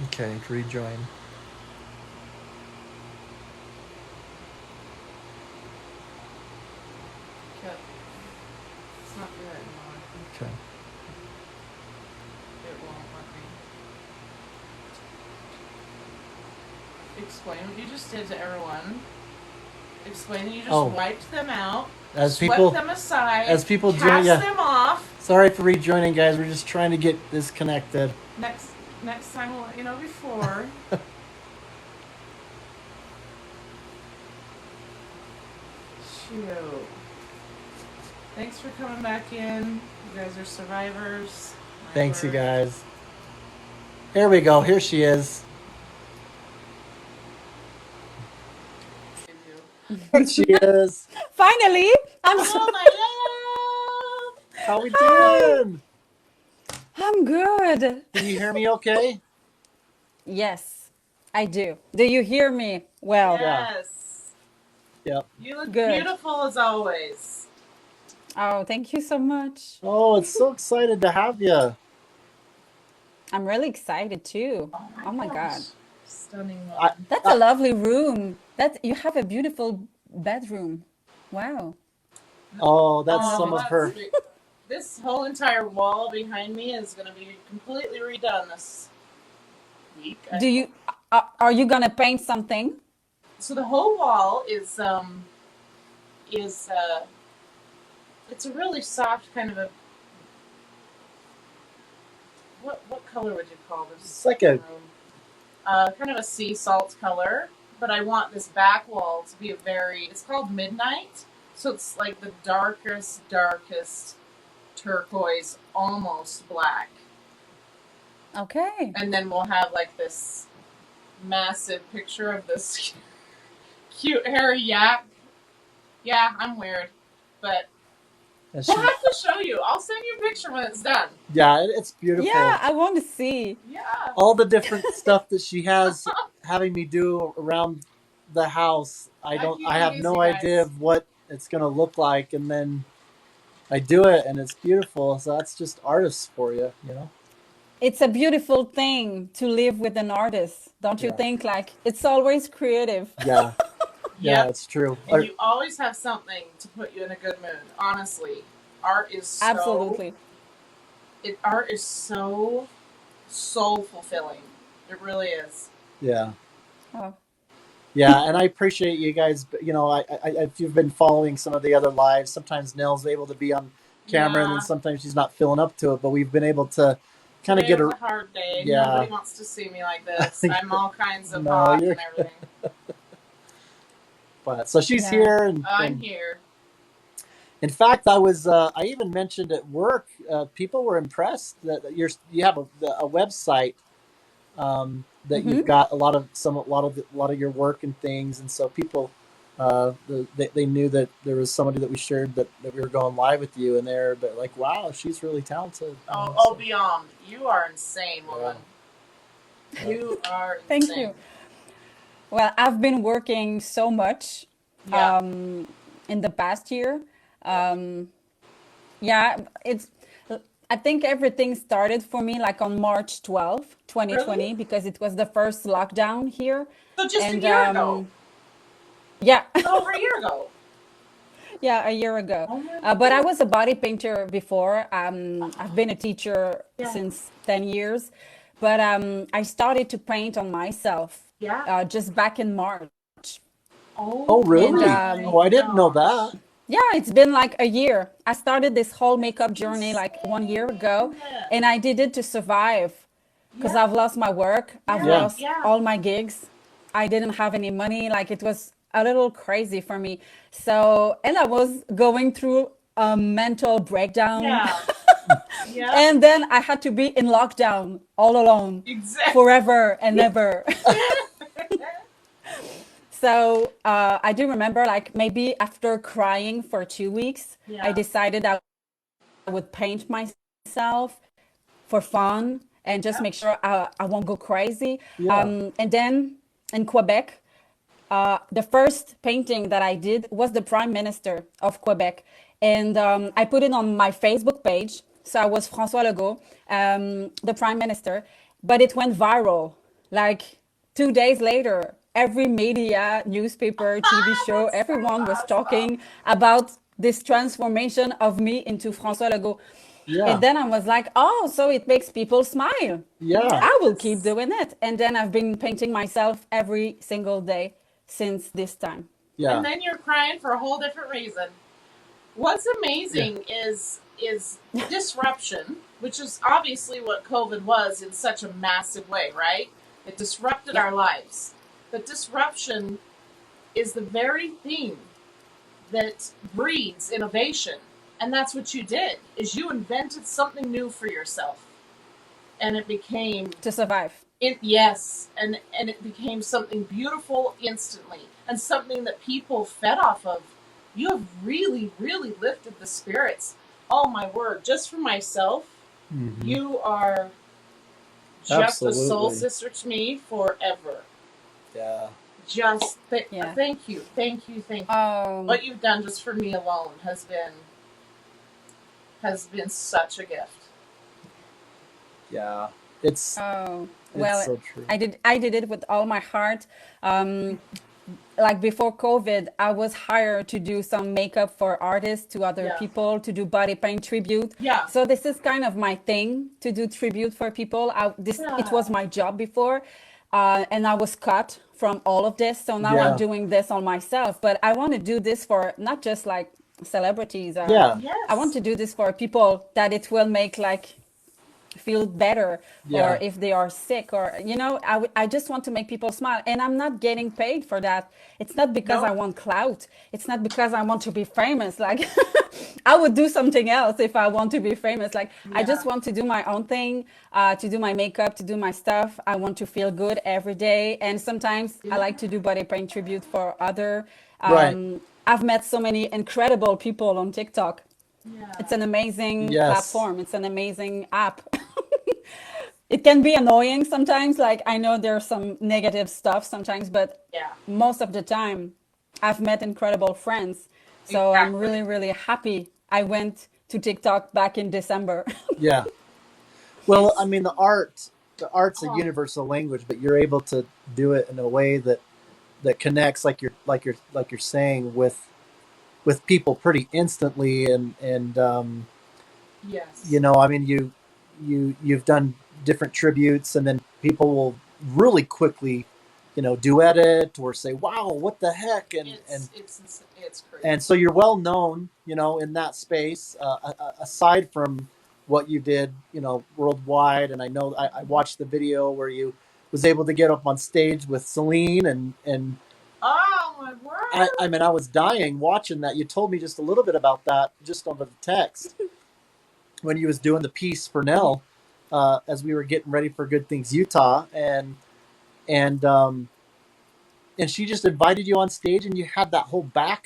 Okay, rejoin. Okay. It's not good anymore. Okay. It won't let me. Explain what you just did to everyone. Explain that you just Oh, wiped them out, as swept people them aside, as people join, cast yeah. them off. Sorry for rejoining, guys. We're just trying to get this connected. Next next time we'll let you know before. Shoot. Thanks for coming back in. You guys are survivors. My Thanks, you word. guys. Here we go. Here she is. Give you. There she is. Finally, I'm so Oh my love! How we hi. doing? I'm good. Can you hear me okay? Yes, I do. Do you hear me? Well, Yeah. Yes. Yep. You look good. beautiful as always. Oh, thank you so much. Oh, it's so excited to have you. I'm really excited too. Oh my Oh my God. gosh. Stunning I, woman. That's a I lovely room. That you have a beautiful bedroom. Wow. oh, that's Oh, some Love of it. her. this whole entire wall behind me is going to be completely redone this week, I Do hope. you are you gonna paint something? So the whole wall is it's a really soft kind of a what color would you call It's this like a room? Kind of a sea salt color, but I want this back wall to be a very. It's called midnight, so it's like the darkest turquoise, almost black, Okay. and then we'll have like this massive picture of this cute hairy yak. Yeah, I'm weird, but and we'll she have to show you. I'll send you a picture when it's done. yeah, it's Yeah, beautiful. I want to see. Yeah. All the different stuff that she has having me do around the house. I keep I you have busy, no idea guys. of what it's going to look like, and then I do it and it's beautiful. So that's just artists for you, you know? It's a beautiful thing to live with an artist, don't you Yeah. think? Like it's always creative. Yeah. Yeah, Yep. it's true. And you always have something to put you in a good mood. Honestly, art is so Absolutely. art is so soul fulfilling. It really is. Yeah. Oh, Yeah, and I appreciate you guys. You know, if you've been following some of the other lives, sometimes Nell's able to be on camera, and then Yeah. sometimes she's not feeling up to it. But we've been able to kind of Today get was her. a hard day. Yeah, Nobody wants to see me like this. I'm all kinds of no, hot you're. and everything. But so she's yeah. here, I'm and here. in fact, I was. I even mentioned at work. People were impressed that you have a website that you've Mm-hmm. got a lot of your work and things, and so people they knew that there was somebody that we shared that we were going live with you, and they're like, wow, she's really talented, you Oh, know. oh, So beyond. You are insane, yeah, woman. yeah, You are Thank insane. you. Well, I've been working so much Yeah. um, in the past year. Um, yeah, it's. I think everything started for me like on March 12th, Really? 2020, because it was the first lockdown here, So just a and year ago. yeah, So over a year ago. yeah, a year ago. Oh my But I goodness. was a body painter before. I've been a teacher Yeah. since 10 years, but I started to paint on myself Yeah. just back in March. oh Oh And really? my Oh, I didn't know that. gosh. yeah, it's been like a year. I started this whole That's makeup journey like 1 year ago, insane. and I did it to survive because Yeah. I've lost my work, I've Yeah. Yeah, lost Yeah. all my gigs. I didn't have any money. Like it was a little crazy for me. So, and I was going through a mental breakdown. Yeah. Yeah. And then I had to be in lockdown all alone Exactly. forever and ever. So I do remember, like maybe after crying for 2 weeks, I Yeah. decided I would paint myself for fun and just Yep. make sure I won't go crazy. yeah. And then in Quebec, the first painting that I did was the Prime Minister of Quebec. And I put it on my Facebook page. So I was François Legault, the Prime Minister, but it went viral. Like 2 days later, every media, newspaper, TV show, That's so everyone was awesome. talking about this transformation of me into François Legault. And Yeah. then I was like, oh, so it makes people smile. Yeah. I will keep Yes. doing it. And then I've been painting myself every single day since this time. And Yeah. then you're crying for a whole different reason. What's Yeah. amazing is disruption, which is obviously what COVID was in such a massive way, right? It disrupted Yeah. our lives. But disruption is the very thing that breeds innovation. And that's what you did, is you invented something new for yourself. And it became To survive. yes, and it became something beautiful instantly and something that people fed off of. You have really, really lifted the spirits. Oh my word, just for myself, Hmm. you are just a soul Absolutely. sister to me forever. Yeah. Just Yeah. thank you, thank you, thank you. Um, What you've done just for me alone has been such a gift. Yeah. It's oh, it's well, so true. I did it with all my heart. Um, like before COVID, I was hired to do some makeup for artists, to other Yeah, people, to do body paint tribute. yeah, So this is kind of my thing to do tribute for people. It was yeah, my job before, and I was cut from all of this. So now I'm yeah. Yeah. doing this on myself. But I want to do this for not just like celebrities. Yeah. I want Yes. to do this for people that it will make like feel better, or Yeah. if they are sick, or I just want to make people smile, and I'm not getting paid for that. It's not because I Nope. want clout. It's not because I want to be famous. Like I would do something else if I want to be famous. Like I just Yeah. want to do my own thing, to do my makeup, to do my stuff. I want to feel good every day, and sometimes I Yeah. like to do body paint tribute for other. Right. I've met so many incredible people on TikTok. It's Yeah. an amazing Yes. platform. It's an amazing app. It can be annoying sometimes. Like I know there's some negative stuff sometimes, but Yeah. most of the time, I've met incredible friends. So I'm Exactly. really, really happy. I went to TikTok back in December. Yeah. Well, I It's mean, the art's a oh, universal language, but you're able to do it in a way that connects, like you're saying, with people pretty instantly, and yes. I mean, you've done different tributes, and then people will really quickly, duet it or say, "Wow, what the heck," It's and crazy. so you're well known, in that space. Aside from what you did, worldwide, and I know I watched the video where you was able to get up on stage with Celine, and Oh my I word. mean, I was dying watching that. You told me just a little bit about that just over the text when you was doing the piece for Nell, as we were getting ready for Good Things Utah, and and she just invited you on stage, and you had that whole that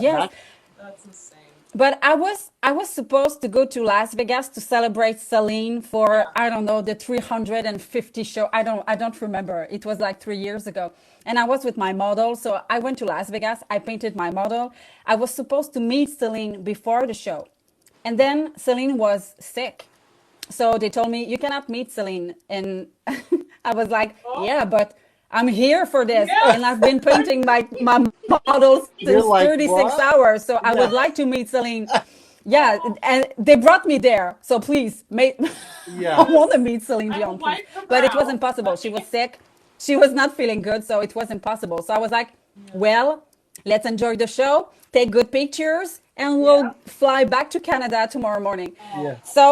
Yes, back. That's insane. but I was supposed to go to Las Vegas to celebrate Celine for, Yeah. I don't know, the 350 show. I don't remember. It was like 3 years ago. And I was with my model. So I went to Las Vegas. I painted my model. I was supposed to meet Celine before the show. And then Celine was sick. So they told me, you cannot meet Celine. And I was like, Oh, yeah, but I'm here for this. And yes. I've been painting my model since You're like, 36 what? hours. So I would Yeah, like to meet Celine. Yeah. Oh, And they brought me there. So please, I yeah, want to yes. meet Celine I will Dion, please. wipe her But it was brow. impossible. Let She me. was sick. She was not feeling good. So it was impossible. So I was like, Yeah. well, let's enjoy the show, take good pictures, and Yeah. we'll fly back to Canada tomorrow morning. Oh. yeah, So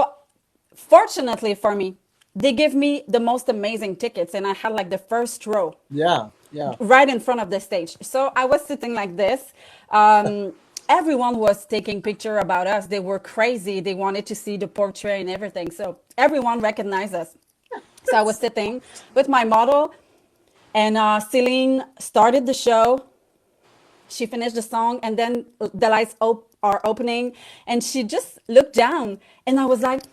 fortunately for me, they gave me the most amazing tickets, and I had like the first row yeah, yeah, right in front of the stage. So I was sitting like this. Um, Everyone was taking picture about us. They were crazy. They wanted to see the portrait and everything. So everyone recognized us. So I was sitting with my model, and Celine started the show. She finished the song, and then the lights are opening, and she just looked down, and I was like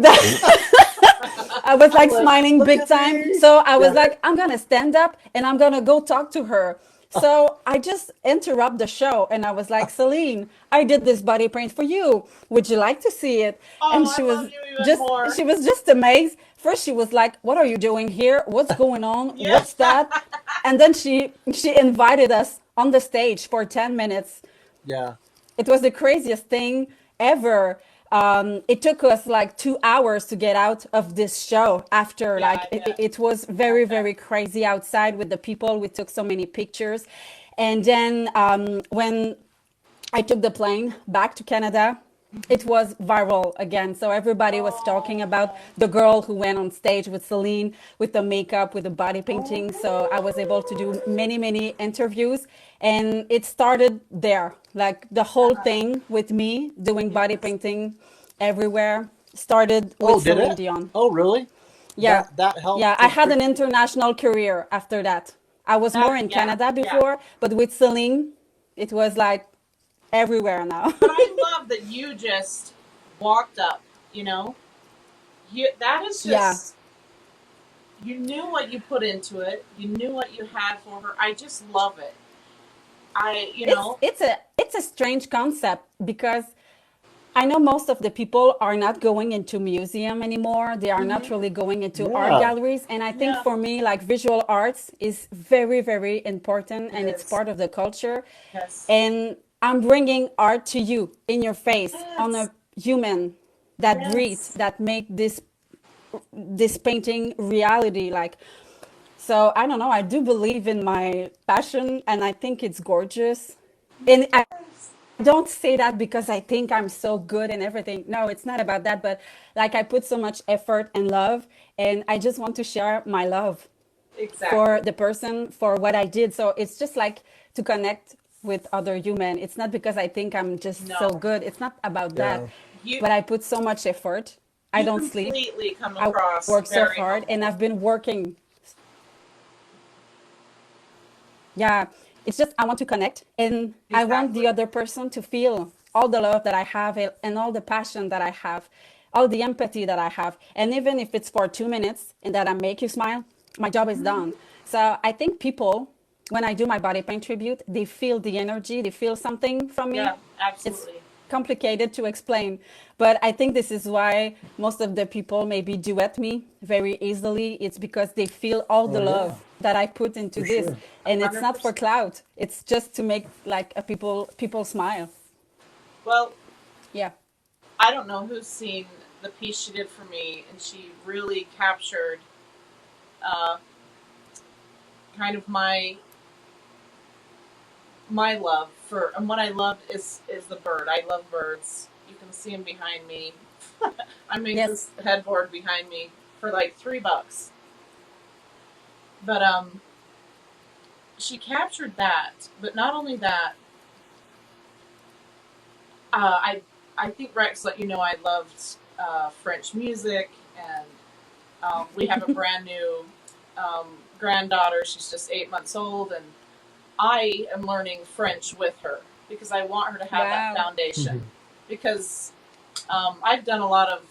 that. I was like like, smiling look big at time. me. So I was Yeah, like, I'm gonna stand up and I'm gonna go talk to her. So I just interrupt the show and I was like, Celine, I did this body paint for you. Would you like to see it? And Oh, I love you even more. she was just amazed. First she was like, what are you doing here? What's going on? Yeah. What's that? And then she invited us on the stage for 10 minutes. Yeah. It was the craziest thing ever. It took us like 2 hours to get out of this show after, Yeah, like, I bet. it was I very, bet. very crazy outside with the people. We took so many pictures. And then when I took the plane back to Canada, it was viral again. So everybody was talking about Oh. the girl who went on stage with Celine with the makeup, with the body painting. So I was able to do Oh. many, many interviews. And it started there. Like the whole Uh-huh. thing with me doing body Yes. painting everywhere started with Oh, did Celine it? Dion. Oh, really? Yeah. That Yeah. helped I to had bring. an international career after that. I was more That, in yeah, Canada yeah. before, but with Celine, it was like everywhere now. But I love that you just walked up, you know? That is Yeah. just, you knew what you put into it. You knew what you had for her. I just love it. You know, It's a strange concept because I know most of the people are not going into museum anymore. They are not hmm really going into art Yeah. galleries. And I think yeah, for me, like visual arts is very, very important it and it's is. part of the culture. Yes. And I'm bringing art to you in your face on Yes. a human that breathes, Yes. that make this painting reality. Like, so I don't know. I do believe in my passion and I think it's gorgeous. And I Yes. don't say that because I think I'm so good and everything. No, it's not about that. But like I put so much effort and love, and I just want to share my love for Exactly. the person for what I did. So it's just like to connect with other human. It's not because I think I'm just so No. good. It's not about that. Yeah. You But I put so much effort. I you don't sleep. completely come I across work so very hard and humble. I've been working. Yeah, it's just I want to connect and I want the Exactly. other person to feel all the love that I have and all the passion that I have, all the empathy that I have. And even if it's for 2 minutes and that I make you smile, my job is Mhm. done. So I think people, when I do my body paint tribute, they feel the energy, they feel something from me. Yeah, It's absolutely. complicated to explain, but I think this is why most of the people maybe duet me very easily. It's because they feel all Oh, the yeah. love that I put into For this, sure. and it's not for 100%. clout. It's just to make like a people smile. Well, Yeah. I don't know who's seen the piece she did for me, and she really captured uh, kind of my love for, and what I loved is the bird. I love birds. You can see him behind me. I made Yes. this headboard behind me for like $3, but she captured that. But not only that, I think Rex let you know I loved French music, and we have a brand new um, granddaughter. She's just 8 months old, and I am learning French with her because I want her to have that Wow. foundation. Because I've done a lot of,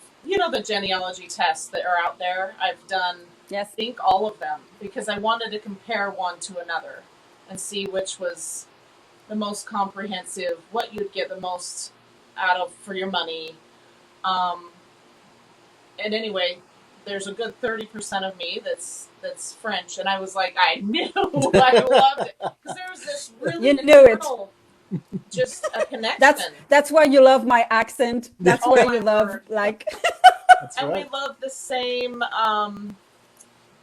the genealogy tests that are out there. I've done, Yes. I think, all of them because I wanted to compare one to another and see which was the most comprehensive, what you'd get the most out of for your money. Um, and anyway, there's a good 30% of me that's French, and I was like, I knew I loved it because there was this really You knew it. internal, just a That's connection. that's why you love my accent. Yeah. That's Oh why my you love word! like That's And we right. love the same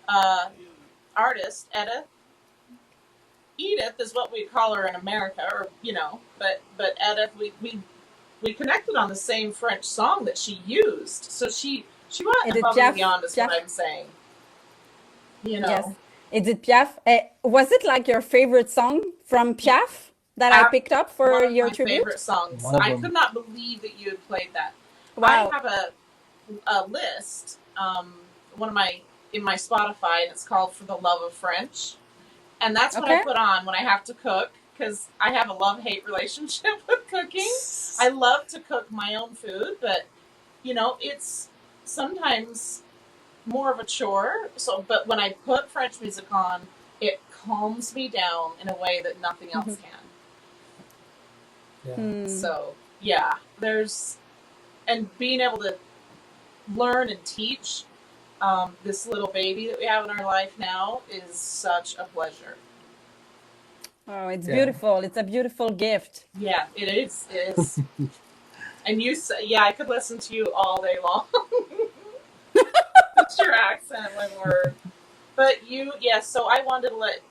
uh, artist, Edith is what we call her in America, or but Edith, we connected on the same French song that she used. So she went Edith above and Piaf. beyond, is what Piaf. I'm saying. You Yes. know, Edith Piaf. Was it like your favorite song from Piaf that I Ab- picked up one for of your my tribute? favorite songs. One of I them. could not believe that you had played that. I Wow. have a list, one of my in my Spotify, and it's called "For the Love of French," and that's what I Okay. put on when I have to cook because I have a love-hate relationship with cooking. I love to cook my own food, but it's sometimes more of a chore. So, but when I put French music on, it calms me down in a way that nothing else can. Yeah. So yeah, and being able to learn and teach this little baby that we have in our life now is such a pleasure. Oh, it's Yeah. beautiful. It's a beautiful gift. Yeah, it is. It is. And yeah, I could listen to you all day long. It's your accent, my word. But yes. So I wanted to let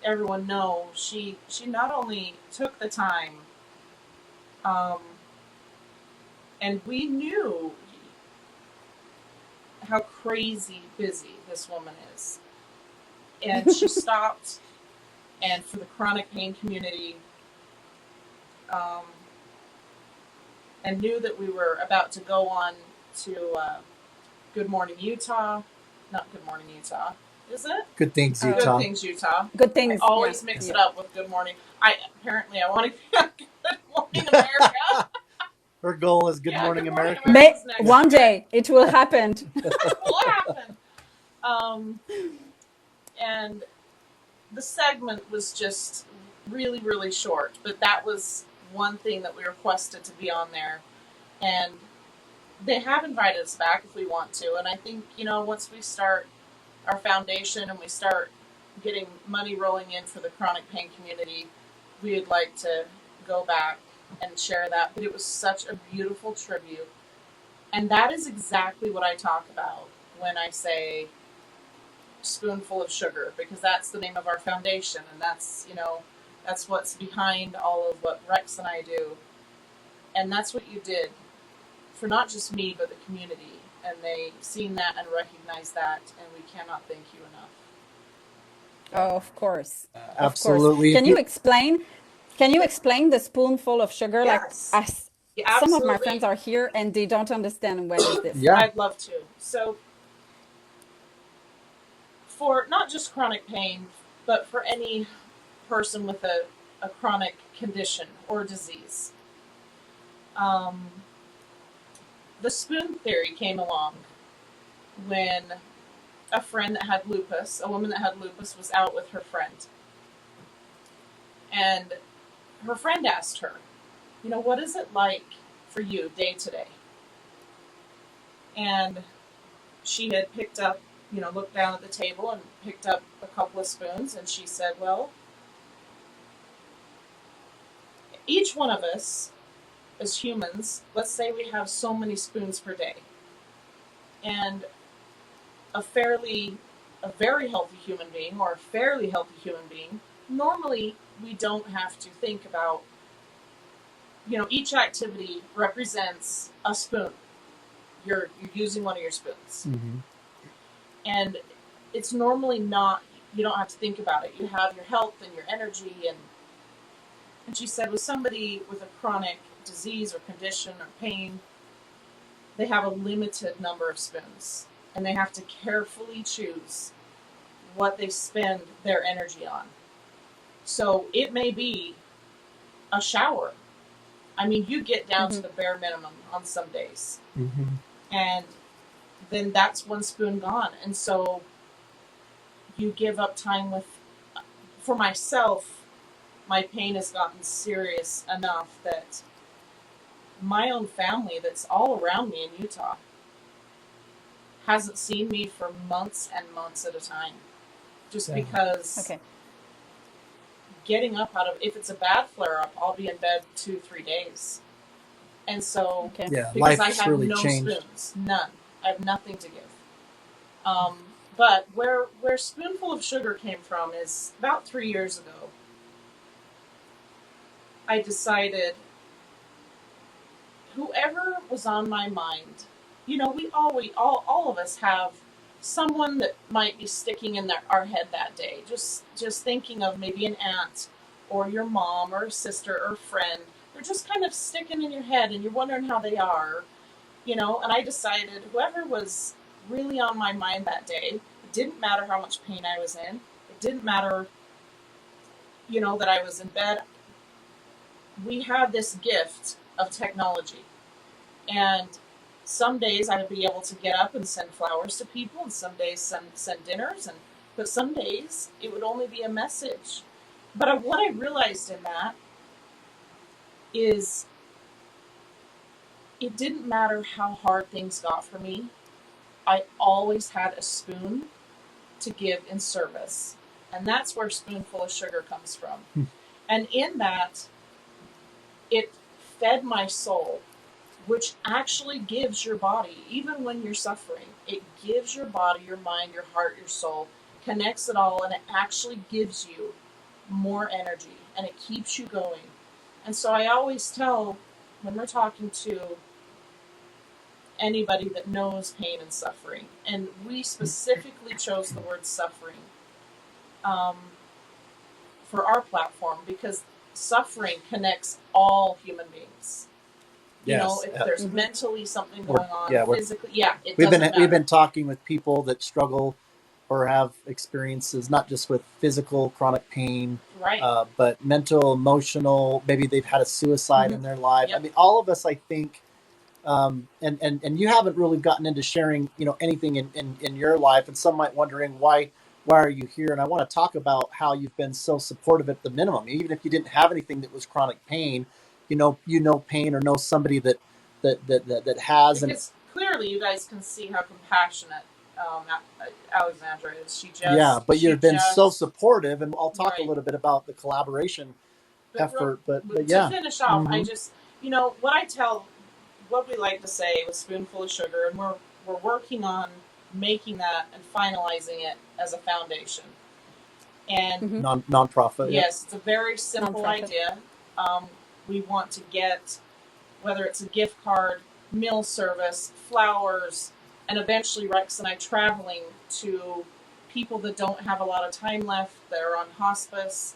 everyone know she not only took the time, um, and we knew how crazy busy this woman is, and she stopped, and for the chronic pain community, um, and knew that we were about to go on to Good Morning Utah. Not Good Morning Utah, is it? Good Things Oh. Good Utah. Things Utah. Good I things. always Yeah. mix Yeah. it up with Good Morning. I want to be on Good Morning America. Her goal is Good Yeah, Morning Good Morning America. America's next. One day it will happen. Will happen. And the segment was just really, really short, but that was one thing that we requested to be on there. And they have invited us back if we want to. And I think, once we start our foundation and we start getting money rolling in for the chronic pain community, we would like to go back and share that. But it was such a beautiful tribute. And that is exactly what I talk about when I say spoonful of sugar, because that's the name of our foundation, and that's what's behind all of what Rex and I do. And that's what you did for not just me but the community, and they seen that and recognized that, and we cannot thank you enough. Oh, of course. Of course. Absolutely. Can you explain? Can you explain the spoonful of sugar? Like, Yes. as Yeah, some of my absolutely. friends are here and they don't understand what is this. Yeah. I'd love to. So for not just chronic pain, but for any person with a chronic condition or disease, the spoon theory came along when a friend that had lupus, a woman that had lupus, was out with her friend. And her friend asked her, what is it like for you day to day? And she had picked up, looked down at the table and picked up a couple of spoons, and she said, well, each one of us as humans, let's say we have so many spoons per day. And a very healthy human being, or a fairly healthy human being, normally we don't have to think about, each activity represents a spoon. You're using one of your spoons. Mm-hmm. And it's normally not, you don't have to think about it. You have your health and your energy. And she said with somebody with a chronic disease or condition or pain, they have a limited number of spoons. And they have to carefully choose what they spend their energy on. So it may be a shower. I mean, you get down to the bare minimum on some days. Mm-hmm. And then that's one spoon gone. And so you give up time for myself, my pain has gotten serious enough that my own family that's all around me in Utah hasn't seen me for months and months at a time. Just because getting up if it's a bad flare-up, I'll be in bed 2-3 days. And so, because I have really no changed. spoons, none. I have nothing to give. But where Spoonful of Sugar came from is about 3 years ago. I decided whoever was on my mind, we all of us have someone that might be sticking in our head that day. Just thinking of maybe an aunt or your mom or a sister or a friend. They're just kind of sticking in your head and you're wondering how they are, and I decided whoever was really on my mind that day, it didn't matter how much pain I was in. It didn't matter, that I was in bed. We have this gift of technology. And some days I would be able to get up and send flowers to people, and some days send dinners. But some days it would only be a message. But what I realized in that is it didn't matter how hard things got for me. I always had a spoon to give in service. And that's where Spoonful of Sugar comes from. And in that, it fed my soul, which actually gives your body, even when you're suffering, it gives your body, your mind, your heart, your soul, connects it all, and it actually gives you more energy and it keeps you going. And so I always tell when we're talking to anybody that knows pain and suffering, and we specifically chose the word suffering for our platform because suffering connects all human beings. You know, if there's mentally something going on, physically, it doesn't matter. We've been talking with people that struggle or have experiences not just with physical chronic pain, right? But mental, emotional. Maybe they've had a suicide in their life. Yep. I mean, all of us, I think. And you haven't really gotten into sharing, anything in your life, and some might wondering why are you here? And I want to talk about how you've been so supportive at the minimum, even if you didn't have anything that was chronic pain, pain or know somebody that has. Because clearly you guys can see how compassionate Alexandra is. But you've been so supportive, and I'll talk a little bit about the collaboration effort. But to finish off, I just, what we like to say with Spoonful of Sugar, and we're working on making that and finalizing it as a foundation. And nonprofit. Yes, it's a very simple idea. We want to get, whether it's a gift card, meal service, flowers, and eventually Rex and I traveling to people that don't have a lot of time left, that are on hospice,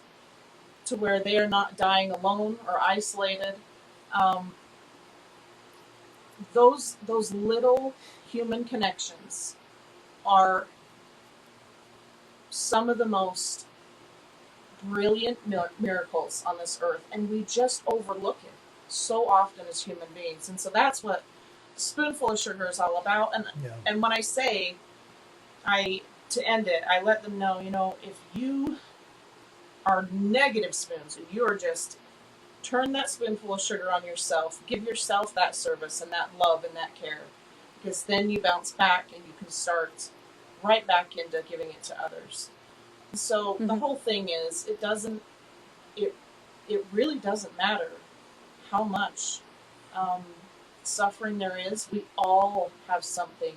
to where they are not dying alone or isolated. Those little human connections are some of the most brilliant miracles on this earth, and we just overlook it so often as human beings. And so that's what Spoonful of Sugar is all about. And when I say, to end it, I let them know, if you are negative spoons and you are just turn that spoonful of sugar on yourself, give yourself that service and that love and that care, because then you bounce back and you can start right back into giving it to others. So the whole thing is, it really doesn't matter how much suffering there is. We all have something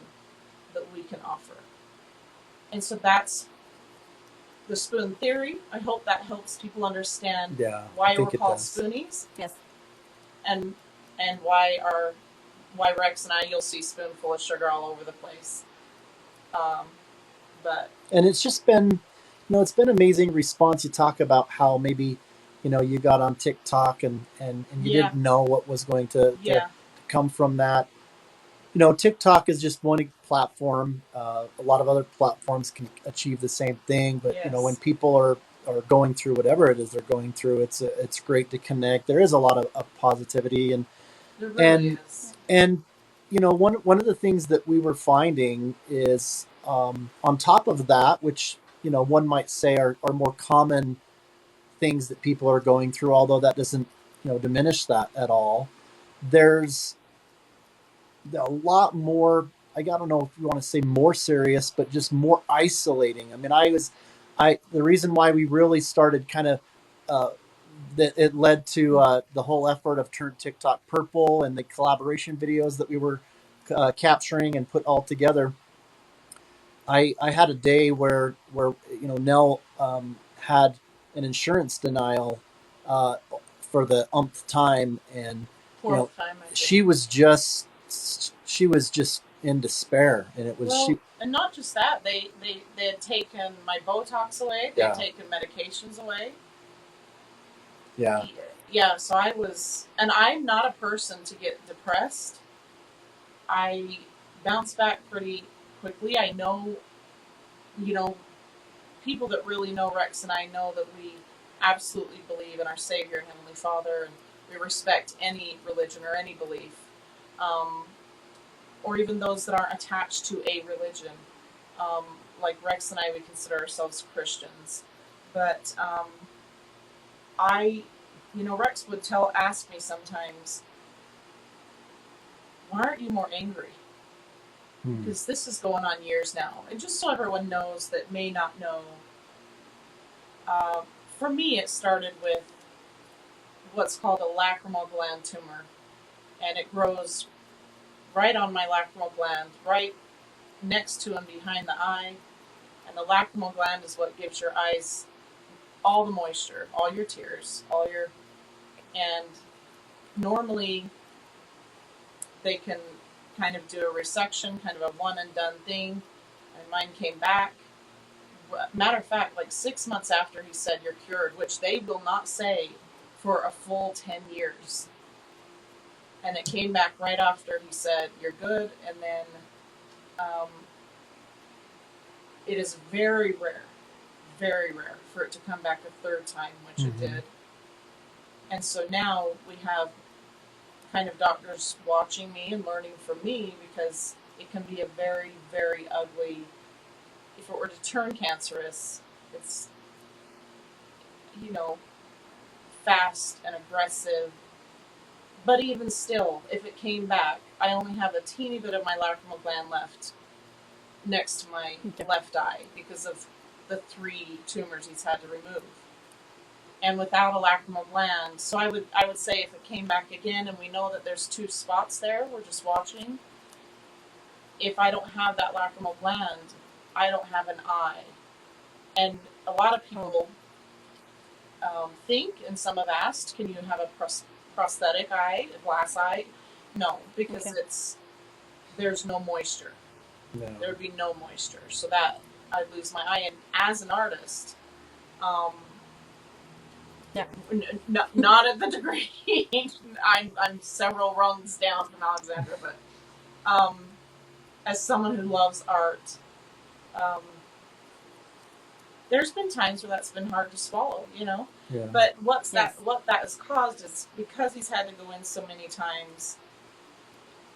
that we can offer. And so that's the spoon theory. I hope that helps people understand why we're called spoonies. Yes. And why Rex and I, you'll see Spoonful of Sugar all over the place. And it's just been, it's been amazing response. You talk about how maybe, you got on TikTok and you didn't know what was going to come from that. TikTok is just one platform. A lot of other platforms can achieve the same thing, but when people are going through whatever it is they're going through, it's great to connect. There is a lot of positivity, and there really is. And one of the things that we were finding is on top of that, which one might say are more common things that people are going through, although that doesn't diminish that at all. There's a lot more, I don't know if you want to say more serious, but just more isolating. I mean, the reason why we really started kind of, that it led to the whole effort of Turn TikTok Purple and the collaboration videos that we were capturing and put all together. I had a day where Nell had an insurance denial for the umpth time, and she was just in despair, and it was and not just that, they had taken my Botox away, they had taken medications away. So I was, and I'm not a person to get depressed. I bounce back pretty quickly. I know, people that really know Rex and I know that we absolutely believe in our Savior and Heavenly Father, and we respect any religion or any belief, or even those that aren't attached to a religion. Um, like Rex and I, we consider ourselves Christians, but Rex would ask me sometimes, why aren't you more angry? Because this is going on years now. And just so everyone knows that may not know, for me, it started with what's called a lacrimal gland tumor. And it grows right on my lacrimal gland, right next to and behind the eye. And the lacrimal gland is what gives your eyes all the moisture, all your tears, and normally they can kind of do a resection, kind of a one and done thing. And mine came back. Matter of fact, like 6 months after he said you're cured, which they will not say for a full 10 years. And it came back right after he said you're good. And then it is very rare for it to come back a third time, which it did. And so now we have kind of doctors watching me and learning from me, because it can be a very, very ugly, if it were to turn cancerous, it's, fast and aggressive. But even still, if it came back, I only have a teeny bit of my lacrimal gland left next to my left eye because of the 3 tumors he's had to remove. And without a lacrimal gland, so I would say if it came back again, and we know that there's 2 spots there, we're just watching. If I don't have that lacrimal gland, I don't have an eye. And a lot of people think, and some have asked, can you have a prosthetic eye, a glass eye? No, because there's no moisture. No. There would be no moisture, so that I'd lose my eye. And as an artist, not at the degree. I'm several rungs down from Alexandra, but as someone who loves art, there's been times where that's been hard to swallow, Yeah. But what that has caused is because he's had to go in so many times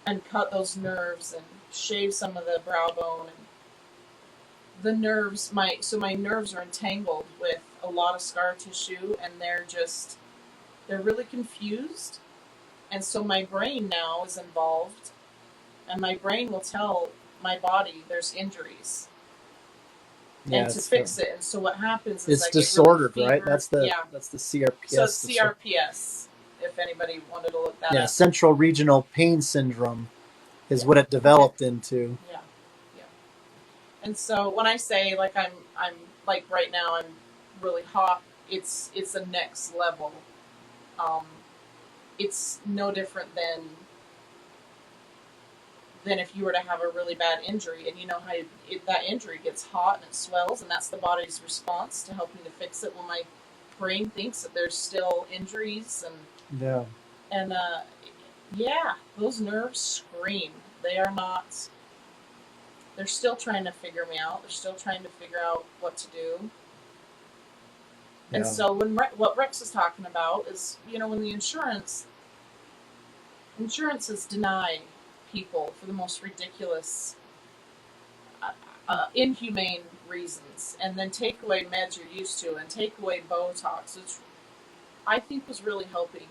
and cut those nerves and shave some of the brow bone, and the nerves, my nerves are entangled with a lot of scar tissue, and they're really confused. And so my brain now is involved, and my brain will tell my body there's injuries. Yeah, and to fix it. And so what happens is it's disordered, really right? That's the CRPS. So CRPS, if anybody wanted to look that up. Yeah, Central Regional Pain Syndrome is what it developed into. Yeah. And so when I say I'm like right now I'm really hot, it's the next level. It's no different than if you were to have a really bad injury, and how that injury gets hot and it swells, and that's the body's response to helping to fix it. Well, my brain thinks that there's still injuries, and those nerves scream. They are not. They're still trying to figure me out. They're still trying to figure out what to do. Yeah. And so what Rex is talking about is, when the insurances deny people for the most ridiculous, inhumane reasons, and then take away meds you're used to, and take away Botox, which I think was really helping.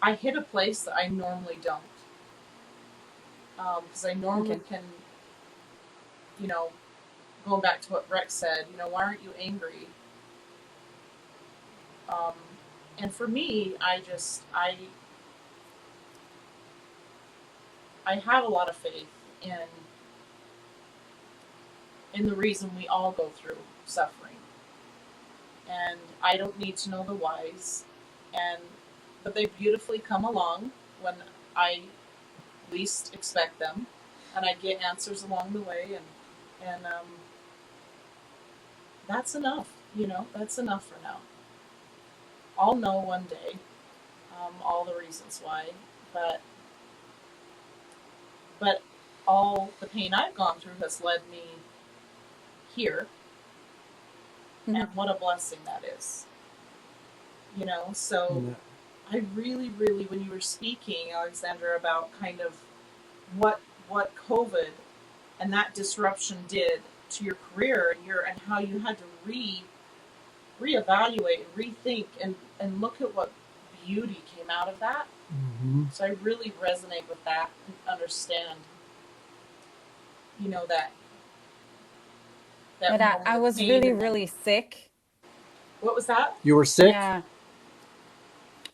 I hit a place that I normally don't. Because I normally can, going back to what Rex said, why aren't you angry? And for me, I have a lot of faith in the reason we all go through suffering. And I don't need to know the whys, but they beautifully come along when I least expect them, and I get answers along the way, and that's enough. That's enough for now. I'll know one day all the reasons why, but all the pain I've gone through has led me here, and what a blessing that is. So I really, really, when you were speaking, Alexandra, about kind of what what COVID and that disruption did to your career and how you had to reevaluate, rethink, and look at what beauty came out of that. Mm-hmm. So I really resonate with that and understand, that But moment I of was pain. really, And then, really sick. what was that? You were sick? Yeah.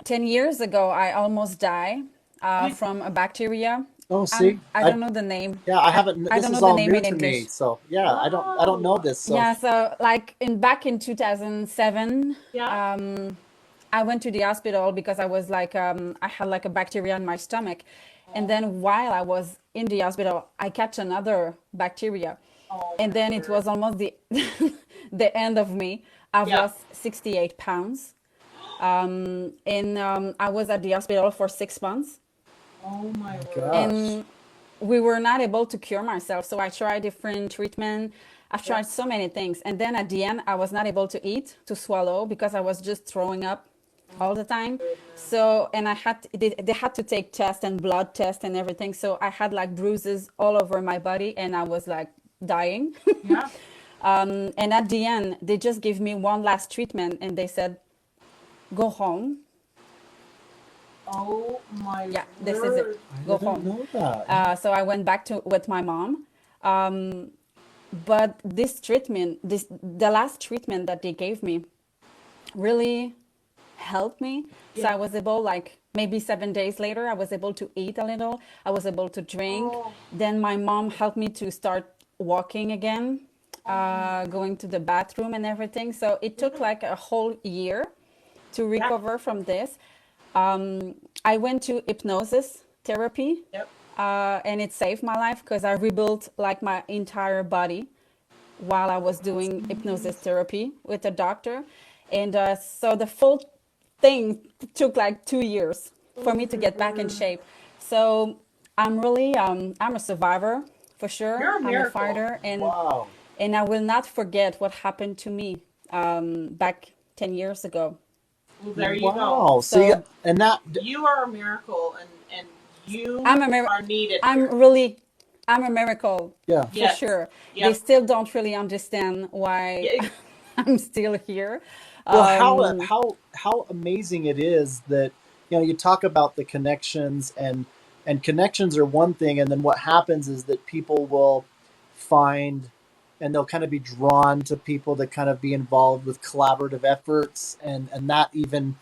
10 years ago, I almost died You, from a bacteria. Oh, see, I don't know the name. yeah, I haven't. I This don't know is the all name new in to me. English. So yeah, I don't know wow. this. So Yeah, so like back in 2007, Yeah. I went to the hospital because I was like I had like a bacteria in my stomach. And Oh, then while I was in the hospital, I catch another bacteria. oh And my then it word. was almost the the end of me. I've Yeah. lost 68 pounds. And I was at the hospital for 6 months. Oh my my word. gosh. And we were not able to cure myself. So I tried different treatment. I've Yeah. tried so many things. And then at the end, I was not able to eat, to swallow, because I was just throwing up Oh all the time. goodness. So, and they had to take tests and blood tests and everything. So I had like bruises all over my body and I was like dying. Yeah. And at the end, they just gave me one last treatment and they said, go home. Oh my Yeah, this is it. word. I Go didn't home. know that. So I went back to with my mom. Um, but this treatment, the last treatment that they gave me, really helped me. So Yeah. I was able, like maybe 7 days later, I was able to eat a little. I was able to drink. Oh. Then my mom helped me to start walking again, Oh my. going to the bathroom and everything. So it took Yeah. like a whole year to Yeah. recover from this. I went to hypnosis therapy, Yep. and it saved my life because I rebuilt like my entire body while I Oh, was that's doing hypnosis amazing. therapy with a doctor. And so the full thing took like 2 years for Oh me to my get back in word. shape. So I'm really, I'm a survivor for sure. You're a I'm a miracle. fighter, Wow. and I will not forget what happened to me back 10 years ago. Well, there you go. Wow. See, So and that. You are a miracle, and you I'm a mir- are needed I'm here. really I'm a miracle Yeah. for Yes. sure. They Yep. still don't really understand why Yeah. I'm still here. Well, Um, how amazing it is that you talk about the connections, and connections are one thing, and then what happens is that people will find, and they'll kind of be drawn to people that kind of be involved with collaborative efforts, and that even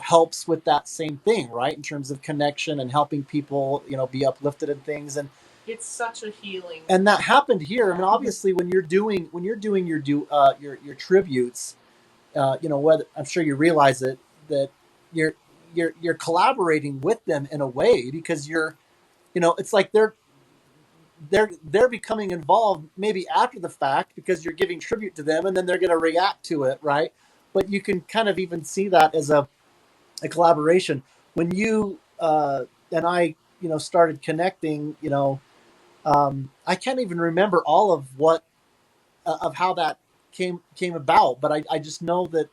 helps with that same thing, right, in terms of connection and helping people be uplifted and things, It's such a healing. and that happened here. I mean, Um, obviously, when you're doing your tributes, whether I'm sure you realize it, that you're you're collaborating with them in a way, because it's like they're becoming involved maybe after the fact, because you're giving tribute to them, and then they're going to react to it, right? But you can kind of even see that as a collaboration when you and I started connecting. I can't even remember all of what of how that came about, but I just know that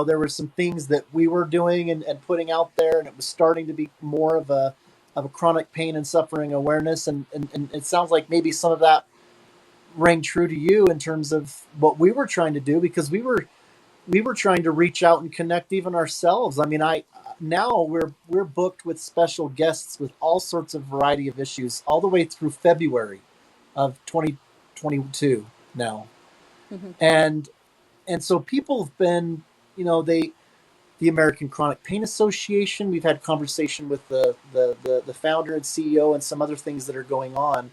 there were some things that we were doing and putting out there, and it was starting to be more of a chronic pain and suffering awareness, and it sounds like maybe some of that rang true to you in terms of what we were trying to do, because we were trying to reach out and connect even ourselves. I mean, I now we're booked with special guests with all sorts of variety of issues all the way through February of 2022 now, and so people have been, the American Chronic Pain Association. We've had conversation with the founder and CEO, and some other things that are going on,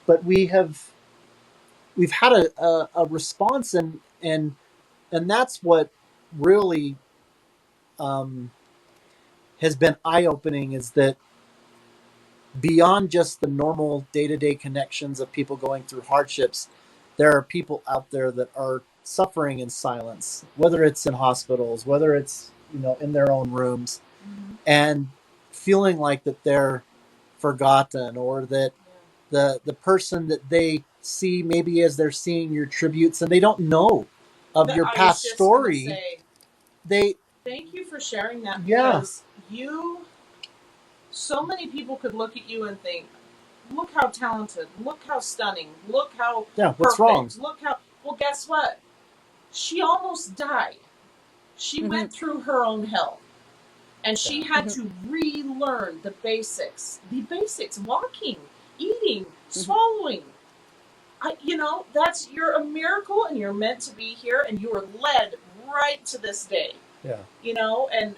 but we've had a response, and that's what really um, has been eye opening, is that beyond just the normal day to day connections of people going through hardships, there are people out there that are suffering in silence, whether it's in hospitals, whether it's in their own rooms, mhm. and feeling like that they're forgotten, or that Yeah. the person that they see, maybe as they're seeing your tributes, and they don't know of your I was past just gonna story. say, They thank you for sharing that Yeah. because you so many people could look at you and think, look how talented, look how stunning, look how Yeah, what's wrong? perfect, look how. Well, guess what? She almost died. She Mm-hmm. went through her own hell. And she Yeah. had Mm-hmm. to relearn the basics. The basics: walking, eating, Mm-hmm. swallowing. You're a miracle, and you're meant to be here, and you were led right to this day. Yeah. And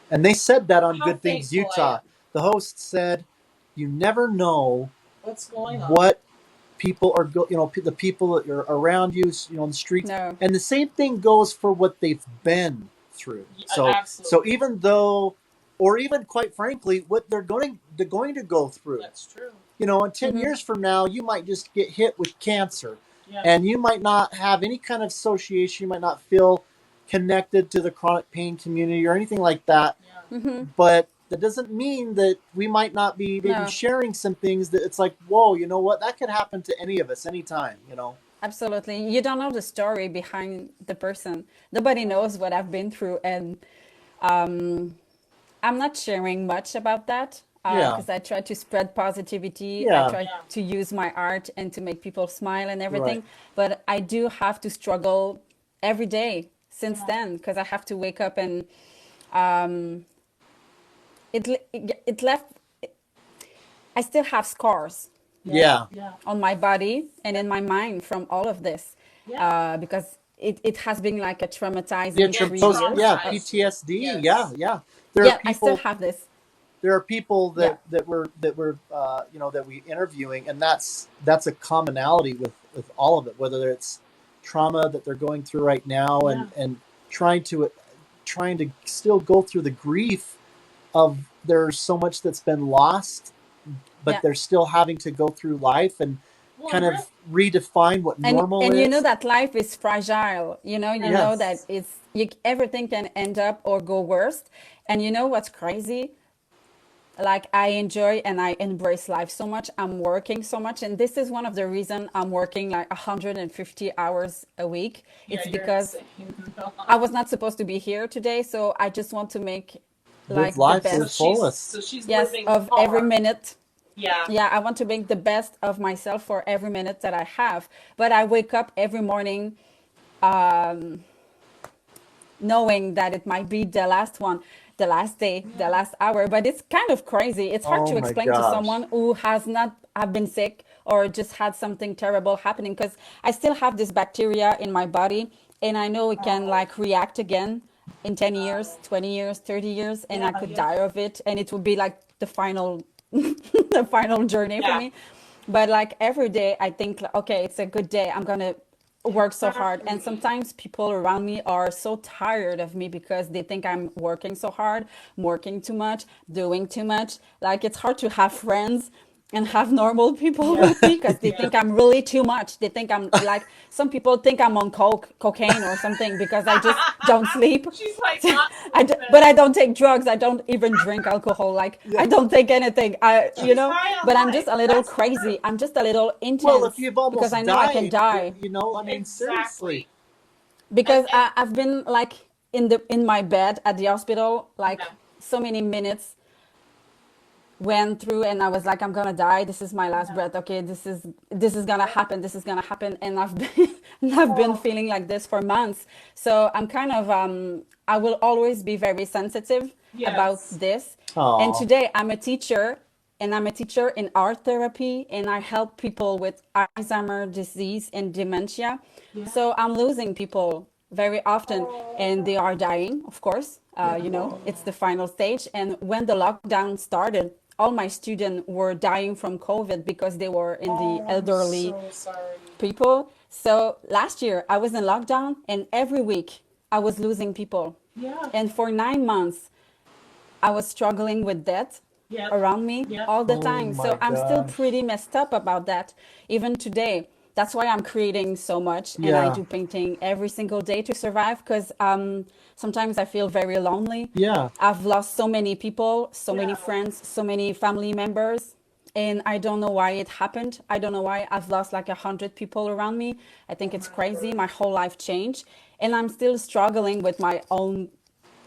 And they said that on how Good Things thankful I Utah. am. The host said, "You never know What's going on? what people are the people that are around you, on the streets, No. and the same thing goes for what they've been through. So Absolutely. even though, or even quite frankly, what they're going to go through. That's true. In 10 Mm-hmm. years from now, you might just get hit with cancer, Yeah. and you might not have any kind of association. You might not feel connected to the chronic pain community or anything like that. Yeah. Mm-hmm. But that doesn't mean that we might not be maybe No. sharing some things that it's like, whoa, you know what? That could happen to any of us anytime. Absolutely. You don't know the story behind the person. Nobody knows what I've been through, and um, I'm not sharing much about that Yeah. because I try to spread positivity. I Yeah. try Yeah. to use my art and to make people smile and Right. everything. But I do have to struggle every day since Yeah. then because I have to wake up and um, it left. I still have scars Yeah. Yeah. on my body and in my mind from all of this Yeah. because it has been like a Yeah. traumatizing It 3 years. traumatized you. PTSD. Yeah. Yes. Yeah. There are Yeah, I still people. have this. There are people Yeah. that we interviewing, and that's a commonality with all of it. Whether it's trauma that they're going through right now, Yeah. and trying to still go through the grief of there's so much that's been lost, but Yeah. they're still having to go through life and Well, kind of redefine what normal And you know is. that life is fragile. You know that yes. everything can end up or go worst. And you know what's crazy? Like I enjoy and I embrace life so much. I'm working so much, and this is one of the reasons I'm working like 150 hours a week. Yeah, It's you're because insane. I was not supposed to be here today, so I just want to make Live like the life to the so best, fullest. she's yes, living of every hard. minute. Yeah. Yeah, I want to make the best of myself for every minute that I have. But I wake up every morning knowing that it might be the last one, the last day, the Yeah. last hour. But it's kind of crazy. It's hard Oh to my explain to gosh. someone who has not have been sick or just had something terrible happening because I still have this bacteria in my body and I know it can Oh. like react again in 10 Oh. years, 20 years, 30 years, and Yeah. I could Yeah. die of it and it would be like the final the final journey for Yeah. me. But like every day I think like, okay, it's a good day. I'm gonna work so hard. And Exactly. sometimes people around me are so tired of me because they think I'm working so hard, working too much, doing too much. Like it's hard to have friends and have normal people Yeah. with me because they Yeah. think I'm really too much. They think I'm like some people think I'm on cocaine or something because I just don't sleep. She's like not But sleeping. I don't take drugs. I don't even drink alcohol. Like Yeah. I don't take anything. She's high on But I'm just life. a little That's the crazy. truth. I'm just a little Well, if intense you've because I almost know I can died, die I mean, seriously. Exactly. because And I've been like in my bed at the hospital like yeah. so many minutes went through and I was like I'm gonna die, this is my last Yeah. breath, okay, this is gonna happen, this is gonna happen, and I've been I've been Oh. feeling like this for months. So I'm kind of I will always be very sensitive about Yes. this. And Oh, today I'm a teacher, and I'm a teacher in art therapy, and I help people with Alzheimer disease and dementia. Yeah. So I'm losing people very often, and Oh. they are dying, of course. Yeah. It's the final stage. And when the lockdown started, all my students were dying from COVID because they were in the Oh, I'm elderly so sorry. people. So last year I was in lockdown, and every week I was losing people. Yeah. And for 9 months, I was struggling with death Yep. around me Yep. all the oh time. my So I'm still gosh. pretty messed up about that, even today. That's why I'm creating so much and I Yeah. do painting every single day to survive because sometimes I feel very lonely. Yeah. I've lost so many people, so many Yeah. friends, so many family members. And I don't know why it happened. I don't know why I've lost like 100 people around me. I think Oh it's my crazy. word. My whole life changed. And I'm still struggling with my own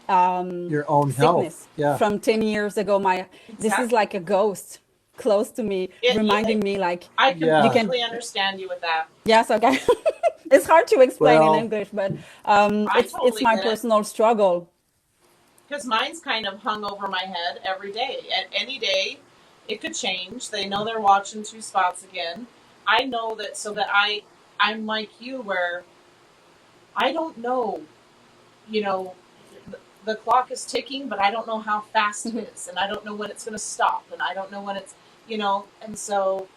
Your own health. sickness Yeah. from 10 years ago. My This is like Exactly. a ghost close to me, Yeah, reminding me like I you Yeah. can. completely understand you with that. Yes, okay. It's hard to explain in Well, English, but I it's totally my get it personal struggle. because mine's kind of hung over my head every day. At any day, it could change. They know they're watching two spots again. I know that, so that I'm like you, where I don't know, you know, the clock is ticking, but I don't know how fast it is, and I don't know when it's going to stop, and I don't know when it's, and so,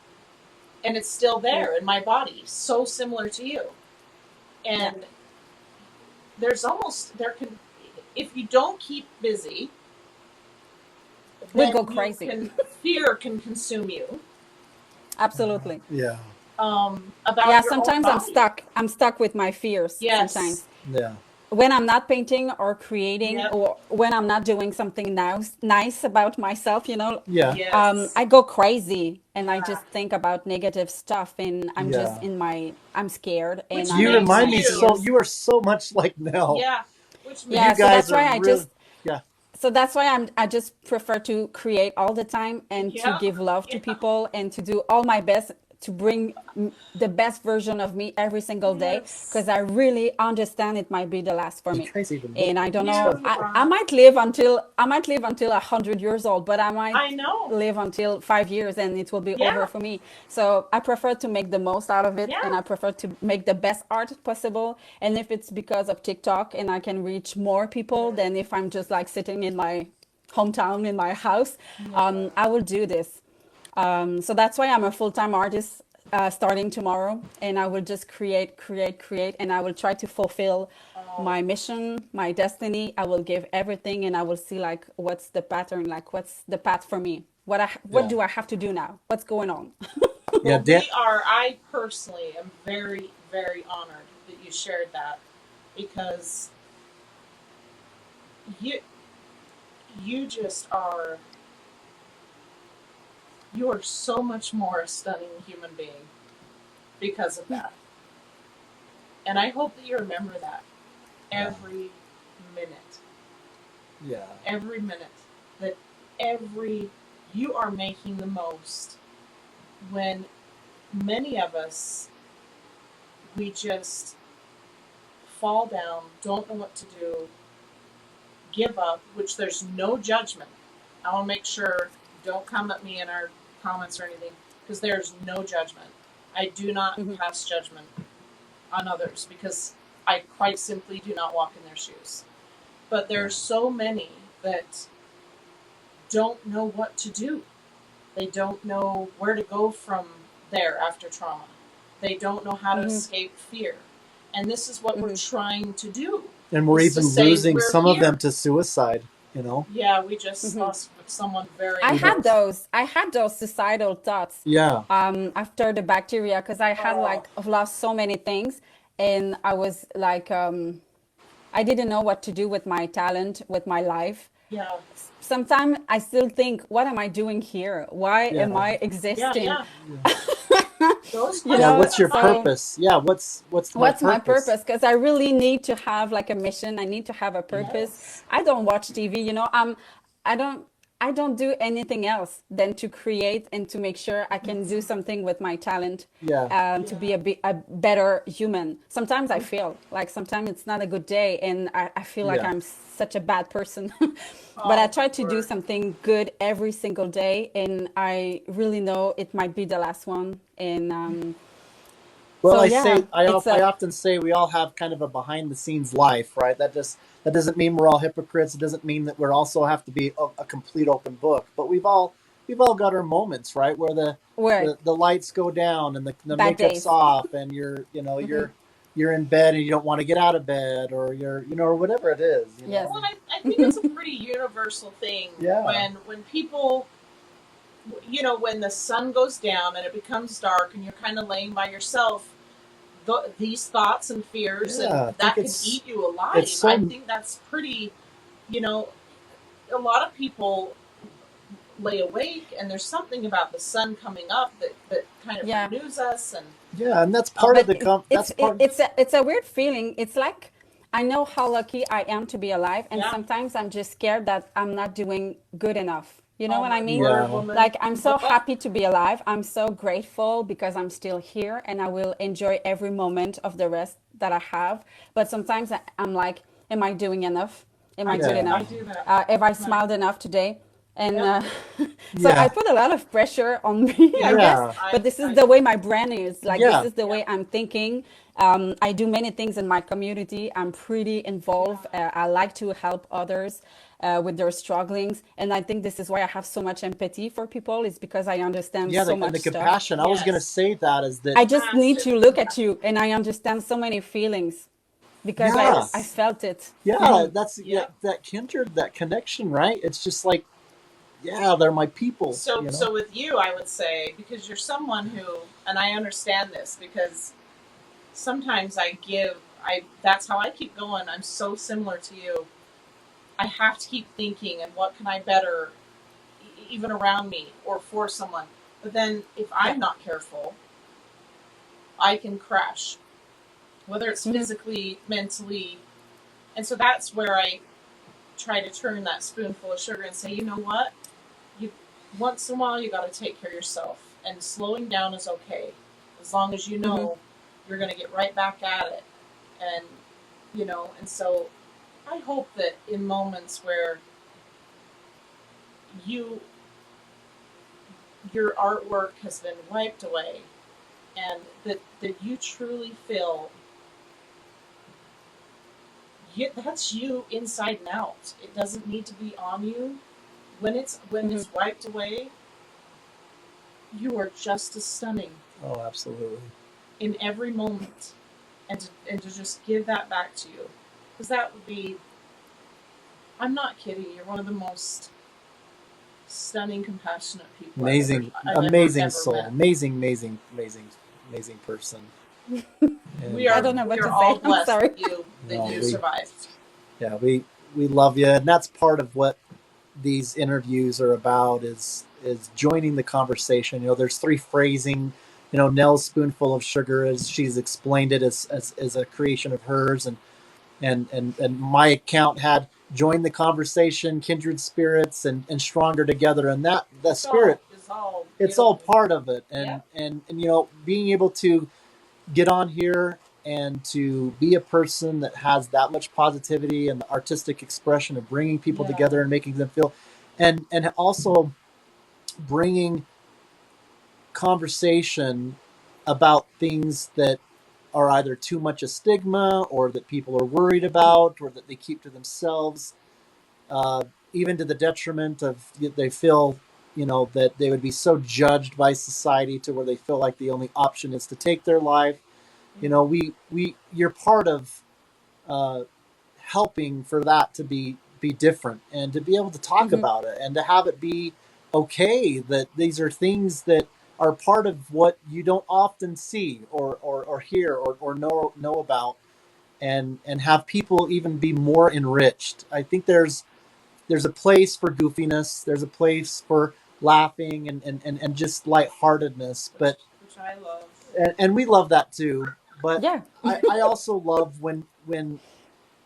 and it's still there in my body, so similar to you. Yeah, And there can, if you don't keep busy, we then go you crazy. can, fear can consume you, Absolutely. yeah. Yeah, about your own sometimes body. I'm stuck with my fears Yes. sometimes. Yeah. When I'm not painting or creating, Yep. or when I'm not doing something nice about myself, Yeah. Yes. I go crazy and I Yeah. just think about negative stuff, and Yeah. I'm scared and Which I'm You in makes remind my me so. you, fears. You are so much like Nell. yeah, which You Yeah, makes so you, guys that's are why really. Yeah. I just prefer to create all the time and to yeah, give love to yeah, people and to do all my best to bring the best version of me every single day, yes. because I really understand it might be the last for You me. guys even look And I like don't each know, You other. I rock. might live until 100 years old, but I might I know. live until 5 years and it will be over Yeah, for me. So I prefer to make the most out of it, yeah, and I prefer to make the best art possible. And if it's because of TikTok and I can reach more people than if I'm just like sitting in my hometown in my house, yeah. I will do this. So that's why I'm a full-time artist starting tomorrow, and I will just create, create, create, and I will try to fulfill Oh, my mission, my destiny. I will give everything, and I will see like what's the pattern, like what's the path for me. What Yeah. do I have to do now? What's going on? Yeah. well, we are. I personally am very, very honored that you shared that because you you just are you are so much more a stunning human being because of that. And I hope that you remember that Yeah. every minute, Yeah. every minute, that every you are making the most when many of us we just fall down, don't know what to do, give up, which there's no judgment. I want to make sure, don't come at me in our comments or anything, because there's no judgment. I do not pass judgment on others because I quite simply do not walk in their shoes. But there are Yeah. so many that don't know what to do. They don't know where to go from there after trauma. They don't know how to escape fear. And this is what we're trying to do, And we're is to even say losing we're some of them here. to suicide. You know. Yeah, we just lost someone very I We had close. just. those. I had those suicidal thoughts Yeah. after the bacteria, because I had Oh, like I've lost so many things, and I was like, I didn't know what to do with my talent, with my life. yeah, Sometimes I still think, what am I doing here? Why am Yeah. I yeah, existing? yeah. Those Yeah. questions What's are your fine. So purpose? Yeah. What's my what's my purpose? purpose? Because I really need to have like a mission. I need to have a purpose. Yes. I don't watch TV, I don't I don't do anything else than to create and to make sure I can do something with my talent, Yeah. to Yeah. be a better human. Sometimes I feel like sometimes it's not a good day and I feel like Yeah. I'm such a bad person. But I Oh, try to do Lord. something good every single day, and I really know it might be the last one. And Well, so I yeah, say it's I a often say we all have kind of a behind the scenes life, right? That doesn't mean we're all hypocrites. It doesn't mean that we're also have to be a complete open book. But we've all got our moments, right, where the word. the lights go down and the Bad makeup's days. off and you're in bed and you don't want to get out of bed, or or whatever it is, Yes. Well, and I think it's a pretty universal thing Yeah. when people, when the sun goes down and it becomes dark and you're kind of laying by yourself, these thoughts and fears and Yeah. I think that can eat you it's alive. I so think that's pretty, you know, a lot of people lay awake and there's something about the sun coming up that kind of Yeah. renews us and yeah, and that's part of But the that's part it's a weird feeling. It's like I know how lucky I am to be alive, and Yeah. sometimes I'm just scared that I'm not doing good enough. You know Oh what I my mean? word, Yeah. woman. Like, I'm so happy to be alive. I'm so grateful because I'm still here and I will enjoy every moment of the rest that I have. But sometimes I'm like, am I doing enough? Am I good Yeah. I enough? do that. Have I Right. smiled enough today? And Yep. so I Yeah. put a lot of pressure on me, I Yeah. guess. Yeah. But this is I the way my brain is. Like, this Yeah. is the yeah. way I'm thinking. I do many things in my community. I'm pretty Yeah. involved. I like to help others with their strugglings. And I think this is why I have so much empathy for people, is because I understand Yeah. so And much the stuff. compassion. I was gonna Yes. say that is that. I just need Massive to look at compassion. you and I understand so many feelings because Yeah. I Yes. felt it. Yeah. That's yeah, Yep. that kindred, that connection, right? It's just like, yeah, they're my people. So, You know. so with you, I would say, because you're someone who, and I understand this because sometimes that's how I keep going. I'm so similar to you. I have to keep thinking, and what can I better, even around me or for someone. But then, if Yeah. I'm not careful, I can crash, whether it's Hmm. physically, mentally, and so that's where I try to turn that spoonful of sugar and say, you know what, you once in a while you got to take care of yourself, and slowing down is okay, as long as you Hmm. know you're going to get right back at it, and and so I hope that in moments where you your artwork has been wiped away and that you truly feel that's you inside and out. It doesn't need to be on you. When it's Hmm. wiped away, you are just as stunning Oh, absolutely. in every moment, and to just give that back to you, because that would be. I'm not kidding. You're one of the most stunning, compassionate people Amazing, I've amazing ever soul. met. Amazing, amazing, amazing, amazing person. We And I are don't know we what are to all say. I'm blessed sorry. that no, you survived. yeah, we love you, and that's part of what these interviews are about, is joining the conversation. There's three phrasing. Nell's spoonful of sugar, as she's explained it, as a creation of hers, and my account had joined the conversation, kindred spirits, and stronger together, and that the spirit, It's all it's all beautiful. part of it, and Yep. and being able to get on here and to be a person that has that much positivity and the artistic expression of bringing people Yeah. together and making them feel, and also bringing conversation about things that are either too much a stigma, or that people are worried about, or that they keep to themselves, uh, even to the detriment of, they feel, that they would be so judged by society to where they feel like the only option is to take their life. You're part of, uh, helping for that to be different, and to be able to talk Hmm. about it, and to have it be okay that these are things that are part of what you don't often see, or hear, or know about, and have people even be more enriched. I think there's a place for goofiness, there's a place for laughing, and just lightheartedness, which but which I love. and we love that too. But Yeah. I also love when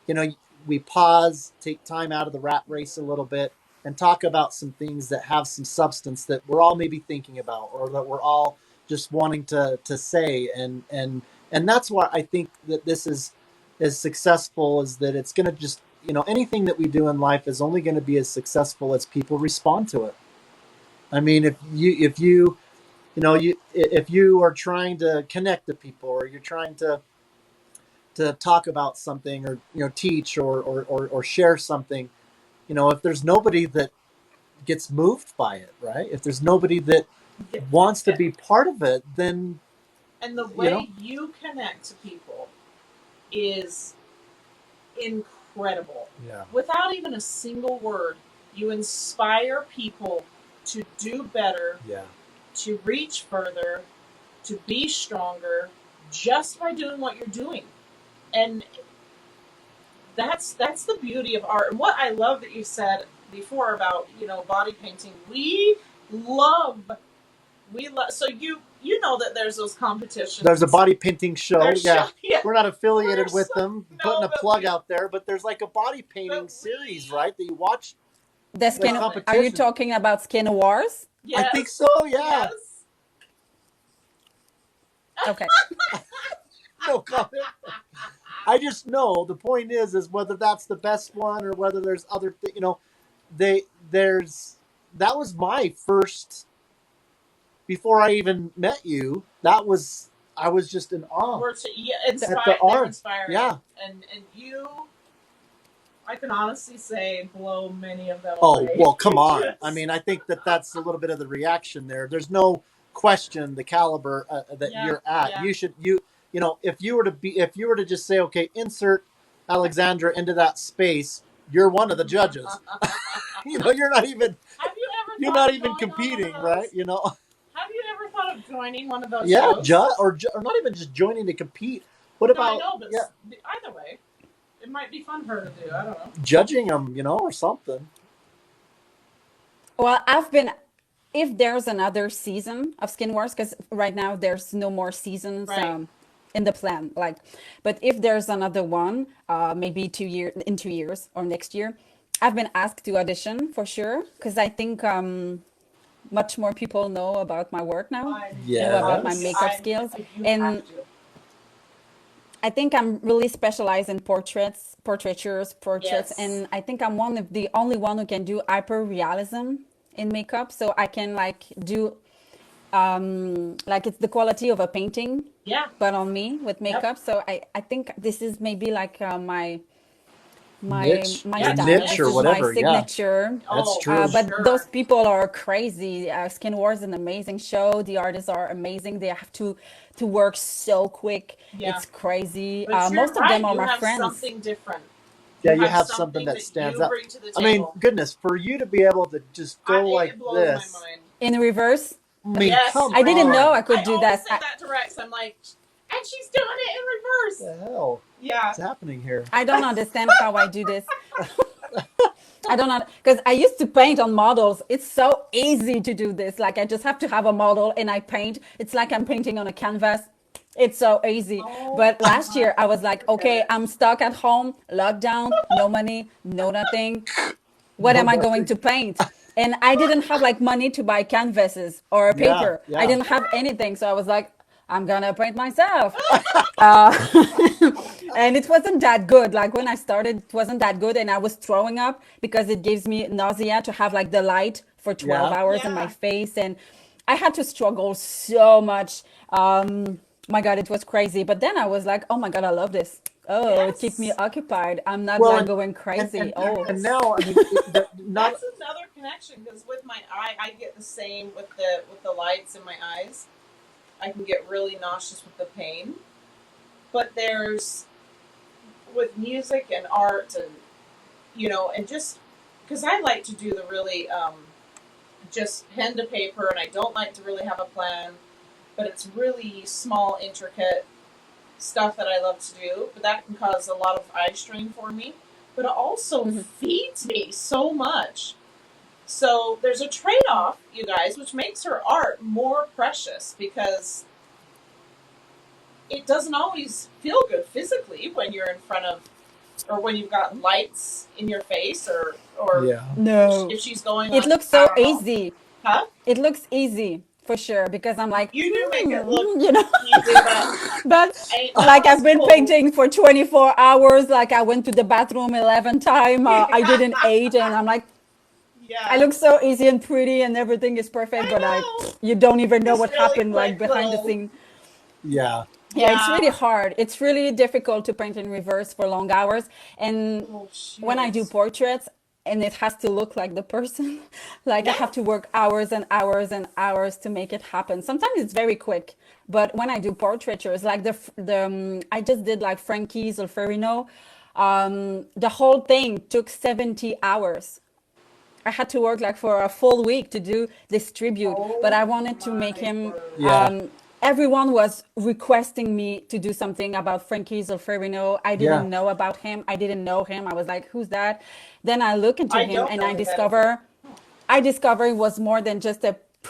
you know we pause, take time out of the rat race a little bit, and talk about some things that have some substance, that we're all maybe thinking about, or that we're all just wanting to say. And that's why I think that this is as successful, as that it's going to just, anything that we do in life is only going to be as successful as people respond to it. I mean, if you are trying to connect to people, or you're trying to talk about something, or teach, or share something, if there's nobody that gets moved by it, right, if there's nobody that Yeah. wants to Yeah. be part of it, then And the you know way you connect to people is incredible. yeah Without even a single word, you inspire people to do better, yeah to reach further, to be stronger, just by doing what you're doing. And that's the beauty of art. And what I love that you said before about body painting. Love so you know that there's those competitions. There's a body painting show. There's Yeah. yeah. We're not affiliated There's with so- them, no, putting a but plug we- out there, but there's like a body painting But series, we- right? That you watch. The The skin. Are you competition. talking about Skin Wars? Yes. I think so, yeah. Yes. Okay. No comment. I just know the point is whether that's the best one or whether there's other you know, there's that was my first before I even met you. I was just in awe. They're art. inspiring. Yeah. And you, I can honestly say, blow many of them Oh, away. well, come on. Yes. I mean, I think that's a little bit of the reaction there. There's no question the caliber that Yeah, you're at. yeah. You know, if you were to just say, okay, insert Alexandra into that space, you're one of the judges. You know, you're not even Have you ever you're thought not of even going on competing, one of those? right? You know. Have you ever thought of joining one of those Yeah, shows? or not even just joining to compete. What No, about I know, but yeah, either way, it might be fun for her to do. I don't know. judging them, you know, or something? Well, if there's another season of Skin Wars, because right now there's no more seasons Right. in the plan. Like, but if there's another one, maybe 2 years in 2 years or next year, I've been asked to audition for sure because I think much more people know about my work now, know about my Yes. makeup skills, You and have to. I think I'm really specialized in portraitures, Yes. and I think I'm one of the only one who can do hyper realism in makeup. So I can like do like it's the quality of a painting, Yeah. but on me with makeup. So I think this is maybe like Niche, my Yeah, style. niche This or is my whatever. Yeah, signature. that's Oh, true. But sure. those people are crazy. Skin Wars is an amazing show. The artists are amazing. They have to work so quick. Yeah. It's crazy. But you're Most of right. them are You my have friends. something different. Yeah, you have something that that stands you out. bring to the I mean, table. goodness, for you to be able to just go like It blows this. my mind. In reverse, I mean, Yes. come I didn't on. know I could I do always that. say that to Rex. I'm like, and she's doing it in reverse. What the hell Yeah. is happening here? I don't understand how I do this. I don't know because I used to paint on models. It's so easy to do this. Like I just have to have a model and I paint. It's like I'm painting on a canvas. It's so easy. Oh But last my year I was like, okay, goodness. I'm stuck at home, lockdown, no money, no nothing. What No am I going nothing. to paint? And I didn't have like money to buy canvases or Yeah, paper. I yeah. didn't have anything. So I was like, I'm gonna paint myself. Uh, and it wasn't that good. Like when I started, it wasn't that good, and I was throwing up because it gives me nausea to have like the light for 12 Yeah. hours in my Yeah. face, and I had to struggle so much. My God, it was crazy. But then I was like, oh my God, I love this. Oh, it keeps me Yes. occupied. I'm not Well, like and going and crazy. and, Oh, and now, I mean, not That's another connection because with my eye, I get the same with the lights in my eyes. I can get really nauseous with the pain. But there's with music and art and and just because I like to do the really just pen to paper and I don't like to really have a plan, but it's really small, intricate stuff that I love to do. But that can cause a lot of eye strain for me. But it also feeds me so much. So there's a trade off, you guys, which makes her art more precious because it doesn't always feel good physically when you're in front of or when you've got lights in your face or yeah. no. if she's going It on looks so I don't know. easy. Huh? It looks easy for sure because I'm like, You do make it look you know. easy, but But ain't like I've nothing been cool. painting for 24 hours. Like I went to the bathroom 11 times. I didn't eat, and I'm like, Yeah. I look so easy and pretty, and everything is perfect. I But know. you don't even know Just what really happened like quick behind the little scene. Yeah. Yeah, it's really Yeah. hard. It's really difficult to paint in reverse for long hours. And Oh when I do shoot. portraits, and it has to look like the person, like I Yeah. have to work hours and hours and hours to make it happen. Sometimes it's very quick, but when I do portraitures, like I just did like Frankie's or Ferrino, the whole thing took 70 hours. I had to work like for a full week to do this tribute, but Oh I wanted to make my him. word. Yeah. Everyone was requesting me to do something about Frankie's or Ferrino. I Yeah. didn't know about him. I didn't know him. I was like, "Who's that?" Then I look into I him don't and know I who that is. discover, I discover it was more than just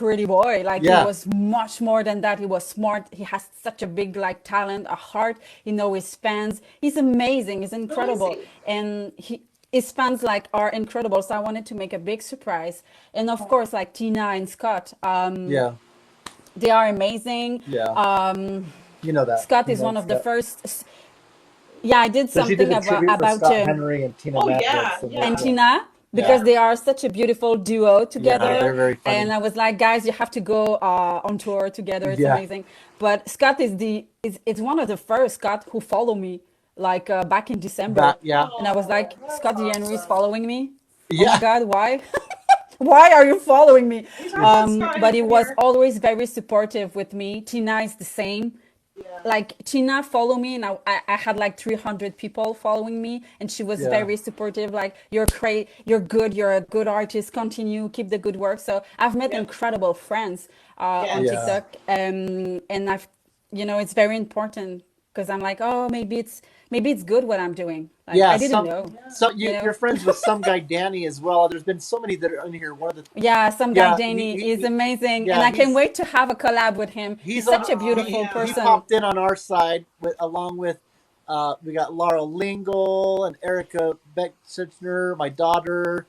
pretty boy. Like he Yeah. was much more than that. He was smart. He has such a big like talent, a heart. You know his fans. He's amazing. He's Who is incredible, he? and his fans like are incredible. So I wanted to make a big surprise, and of course like Tina and Scott. Yeah. They are amazing. Yeah. You know that. Scott You is know one of the Scott. first. Yeah, I did So she did something a tribute for about Scott Henry and Tina Oh Matlick. yeah, yeah, and Yeah. Tina Yeah. because they are such a beautiful duo Yeah. together. They're very And funny. I was like, guys, you have to go on tour together. It's Yeah. amazing. But Scott is one of the first Scott who follow me like back in December, Yeah. and I was like, Oh, that's Scott Henry is awesome. following me. Oh my Yeah. God, why? Why are you following me? You talking about Scott But he was here? always very supportive with me. Tina is the same. Yeah, Like Tina follow me, and I had like 300 people following me, and she was Yeah. very supportive. Like you're good, you're a good artist. Continue, keep the good work. So I've met yeah, incredible friends on yes. Yeah. TikTok, and it's very important because I'm like, oh, maybe it's good what I'm doing. Like Yeah. I didn't know, Yeah. So you you're know. friends with some guy Danny as well. There's been so many that are in here. One of the Yeah, some guy yeah Danny is amazing, and yeah I can't wait to have a collab with him. He's he's on such a Oh beautiful yeah. he person. popped in on our side with along with we got Laura Lingle and Erica Beck-Sitzner, my daughter.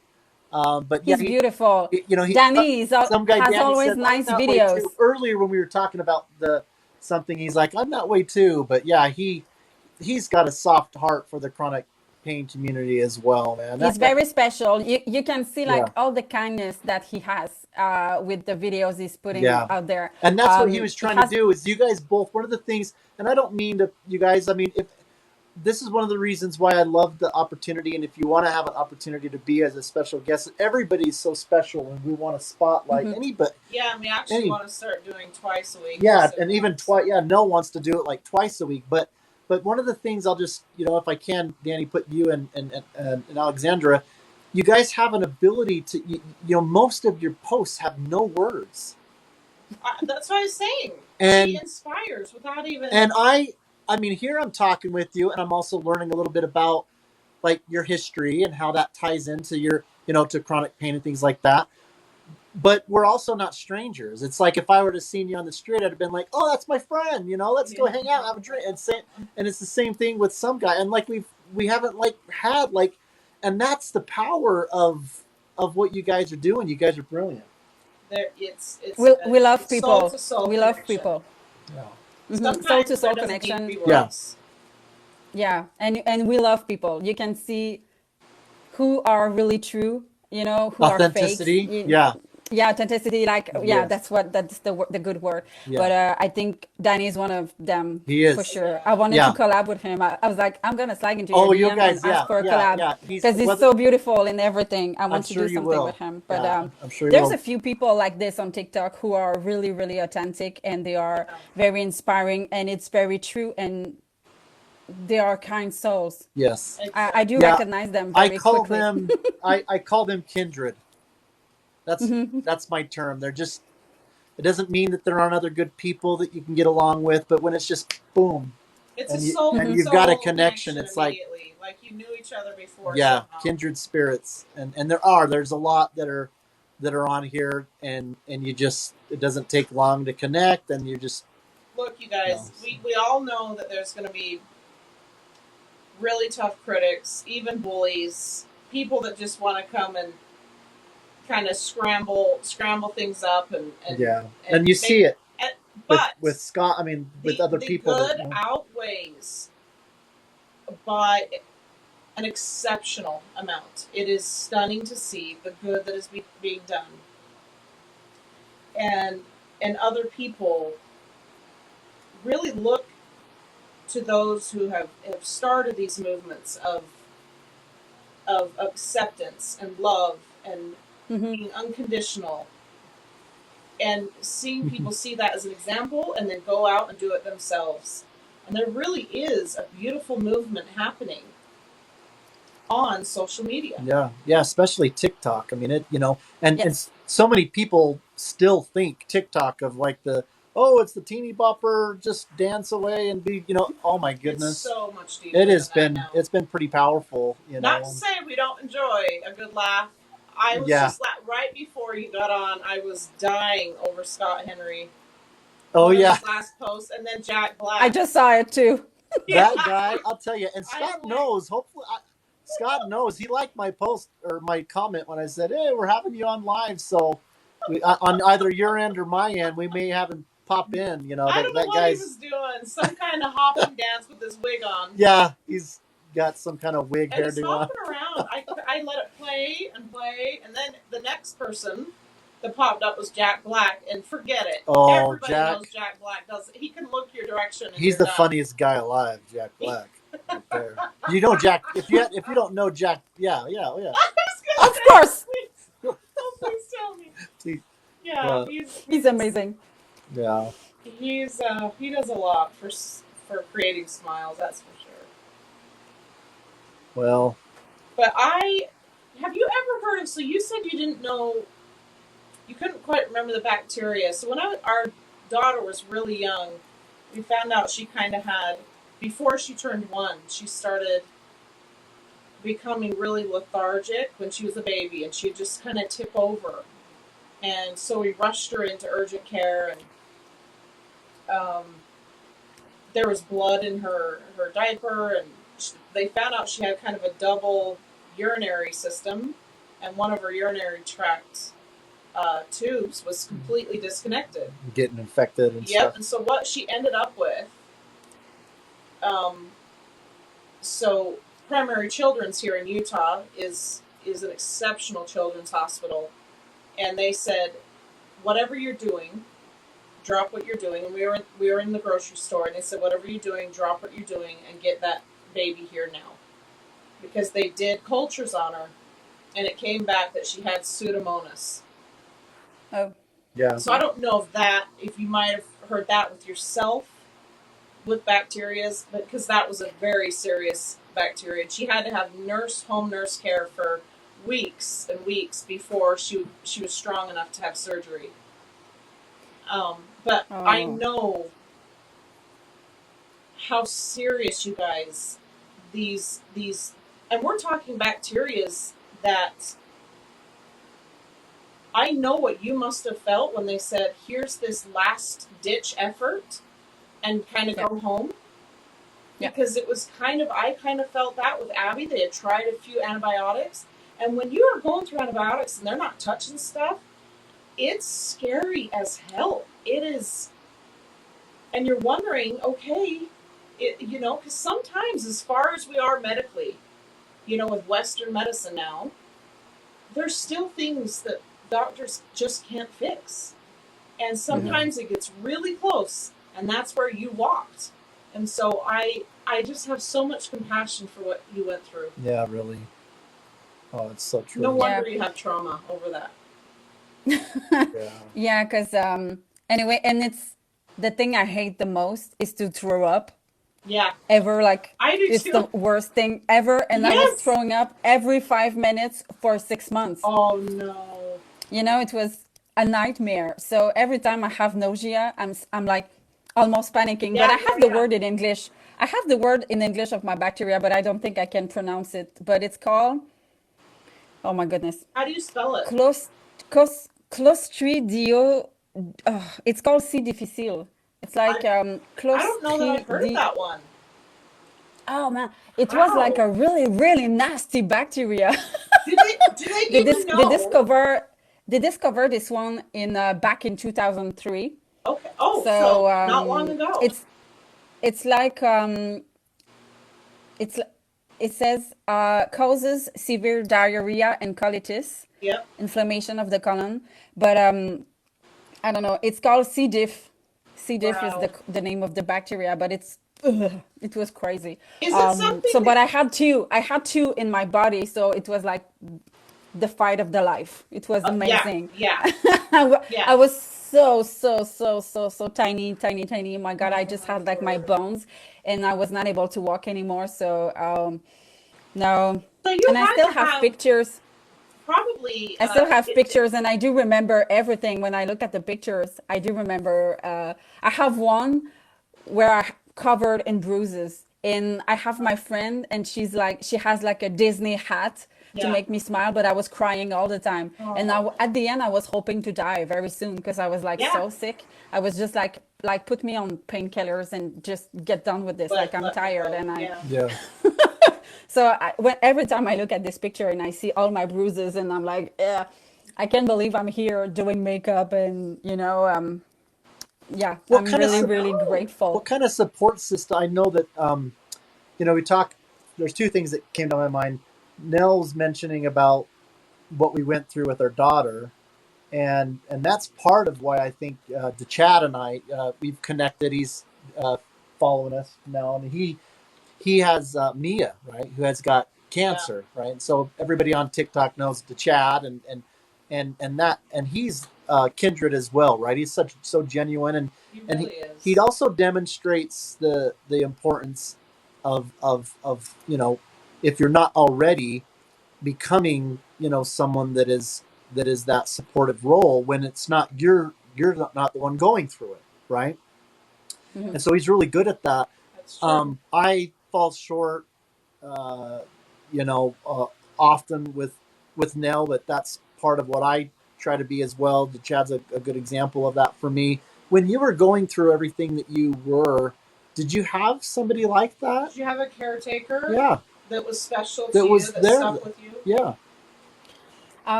But yeah, He's beautiful. you know he Danny some guy has Danny always said I'm nice that way videos. too. Earlier when we were talking about the something, he's like I'm that way too. But yeah, he's got a soft heart for the chronic pain community as well, man. He's That very special. You can see yeah. like all the kindness that he has with the videos he's putting Yeah. out there. And that's what he was He trying to has. do is you guys both one of the things and I don't mean to you guys, I mean if this is one of the reasons why I love the opportunity and if you want to have an opportunity to be as a special guest, everybody's so special and we want to spotlight Mhm. anybody Yeah, and we actually any want to start doing twice a week. yeah, Just so and even once. twice yeah, Nell wants to do it like twice a week, but one of the things I'll just if I can, Danny, put you and Alexandra, you guys have an ability to most of your posts have no words. That's what I was saying. And She inspires without even. And I mean, here I'm talking with you, and I'm also learning a little bit about like your history and how that ties into your, to chronic pain and things like that. But we're also not strangers. It's like if I were to seen you on the street, I'd have been like, "Oh, that's my friend. Let's go hang out, have a drink." And it's the same thing with some guy. And like we haven't like had like, and that's the power of what you guys are doing. You guys are brilliant. It's We love soul people. to soul We love connection. people. Yeah. Soul to Sometimes there soul doesn't need to connection. be Yeah. words. Yeah, and we love people. You can see who are really true, who are fakes. Authenticity. Yeah. Yeah, authenticity. Like, yeah, Yes. that's the good word. Yeah. But I think Danny is one of them He for is. sure. Yeah. I wanted to Yeah. collab with him. I was like, I'm gonna slide into your Oh, you DM guys. and ask Yeah. for a Yeah. collab Yeah. because he's Whether so beautiful and everything. I I'm want to sure do you something will. with him. But Yeah. I'm sure you there's will. a few people like this on TikTok who are really, really authentic and they are very inspiring and it's very true and they are kind souls. Yes. I do Yeah. recognize them I very call quickly. them I call them kindred. That's my term. They're just it doesn't mean that there aren't other good people that you can get along with, but when it's just boom It's and a soul and to you've got a soul connection, it's like immediately. Like you knew each other before. yeah, Somehow. kindred spirits. And there's a lot that are on here and you just it doesn't take long to connect and you just Look, you guys, we all know that there's going to be really tough critics, even bullies, people that just want to come and kind of scramble things up and yeah. And you see it but with Scott, I mean with other the people good that, outweighs by an exceptional amount. It is stunning to see the good that is being done, and other people really look to those who have started these movements of acceptance and love and being unconditional, and seeing people see that as an example and then go out and do it themselves. And there really is a beautiful movement happening on social media. yeah, especially TikTok. I mean, and Yes. so many people still think TikTok of like it's the teeny bopper, just dance away and be, oh my It's goodness, so much deeper. it has than been, that now. it's been pretty powerful, Not to say we don't enjoy a good laugh. I was Yeah. just right right before you got on, I was dying over Scott Henry. Oh One of yeah, his last posts, and then Jack I Black. just saw it too. Yeah, that guy. I'll tell you. And I'm Scott like, knows. Hopefully, Scott knows. He liked my post or my comment when I said, "Hey, we're having you on live." So, on either your end or my end, we may have him pop in. You know, I don't know that what he guy's. was doing. Some kind of hopping dance with his wig on. Yeah, he's got some kind of wig And he's hairdo on. hopping around. I let it play, and then the next person that popped up was Jack Black, and forget it. Oh, Everybody Jack. knows Jack Black does. He can look your direction, and He's you're the done. funniest guy alive, Jack Black. Right there. You know Jack. If you don't know Jack, yeah. I was gonna Of say, course, please tell me. Please, Yeah, he's amazing. yeah. he does a lot for creating smiles. That's for sure. Well, But have you ever heard of? So you said you didn't know. You couldn't quite remember the bacteria. So when our daughter was really young, we found out she kind of had, before she turned 1, she started becoming really lethargic when she was a baby, and she'd just kind of tip over. And so we rushed her into urgent care, and there was blood in her diaper, and they found out she had kind of a double urinary system, and one of her urinary tract tubes was completely disconnected. getting infected and Yep. stuff. And so what she ended up with, so Primary Children's here in Utah is an exceptional children's hospital, and they said, whatever you're doing, drop what you're doing. And we were in the grocery store, and they said, whatever you're doing, drop what you're doing, and get that baby here now, because they did cultures on her, and it came back that she had Pseudomonas. Oh, Yeah. So I don't know if you might have heard that with yourself with bacterias, but because that was a very serious bacteria, and she had to have home nurse care for weeks and weeks before she was strong enough to have surgery. But I oh, know how serious, you guys, these and we're talking bacterias that I know what you must have felt when they said, here's this last ditch effort and kind of yeah, go home. yeah. Because it was I kind of felt that with Abby. They had tried a few antibiotics. And when you are going through antibiotics and they're not touching stuff, it's scary as hell. It is. And you're wondering, okay, because sometimes, as far as we are medically, with Western medicine now, there's still things that doctors just can't fix. And sometimes it gets really close, and that's where you walked. And so I just have so much compassion for what you went through. Yeah, really. Oh, it's so true. No Yeah. wonder you have trauma over that. Yeah. Yeah, because anyway, and it's the thing I hate the most is to throw up Yeah, ever. Like, I do it's the too. worst thing ever. And I was Yes. throwing up every 5 minutes for 6 months. Oh no. It was a nightmare. So every time I have nausea, I'm like almost panicking. But Yeah, I have the word in English. I have the word in English of my bacteria, but I don't think I can pronounce it. But it's called, oh my goodness, How do you spell it? Clostridio. It's called C. difficile. It's I like I don't know that I've heard of Clostridio. that one. Oh man, it was like How? a really, really nasty bacteria. Do they They even dis know? they discovered this one in back in 2003. Okay. Oh, So so not long ago. it's like it's it says causes severe diarrhea and colitis, Yep. inflammation of the colon. But I don't know. It's called C. diff. C. diff is Wow. the name of the bacteria, but it was crazy. Is it something So, but that? I had two. I had two in my body, so it was like the fight of the life. It was Yeah. amazing. Yeah. I Yeah. was so tiny, tiny, tiny. My God, I Oh just my had like my word. bones, and I was not able to walk anymore. So no, So you and I had still to have have pictures. probably I still have pictures, and I do remember everything. When I look at the pictures, I do remember. I have one where I covered in bruises, and I have my friend, and she has like a Disney hat to Yeah. make me smile, but I was crying all the time. And Oh. at the end, I was hoping to die very soon because I was like Yeah. so sick. I was just like put me on painkillers and just get done with this. Like I'm Let me tired, go. and Yeah. Yeah. so every time I look at this picture and I see all my bruises, and I'm like, I can't believe I'm here doing makeup, and yeah, What I'm kind of really I really know. what grateful. kind of support system? I know that we talk. There's two things that came to my mind. Nell's mentioning about what we went through with our daughter, and that's part of why I think Chad and I we've connected. He's following us now, and he has Mia, right, who has got Yeah. cancer, right. So everybody on TikTok knows Chad, and he's kindred as well, right. He's so genuine, He and really he is. also demonstrates the importance of if you're not already becoming someone that is that supportive role when it's not you're not the one going through it, right. Hmm. And so he's really good at that. That's true. I fall short uh, you know often with Nell, but that's part of what I try to be as well. Chad's a good example of that for me. When you were going through everything that you were, did you have somebody like that? Did you have a caretaker Yeah, that was special that to you, was that there. stuck with you? Yeah.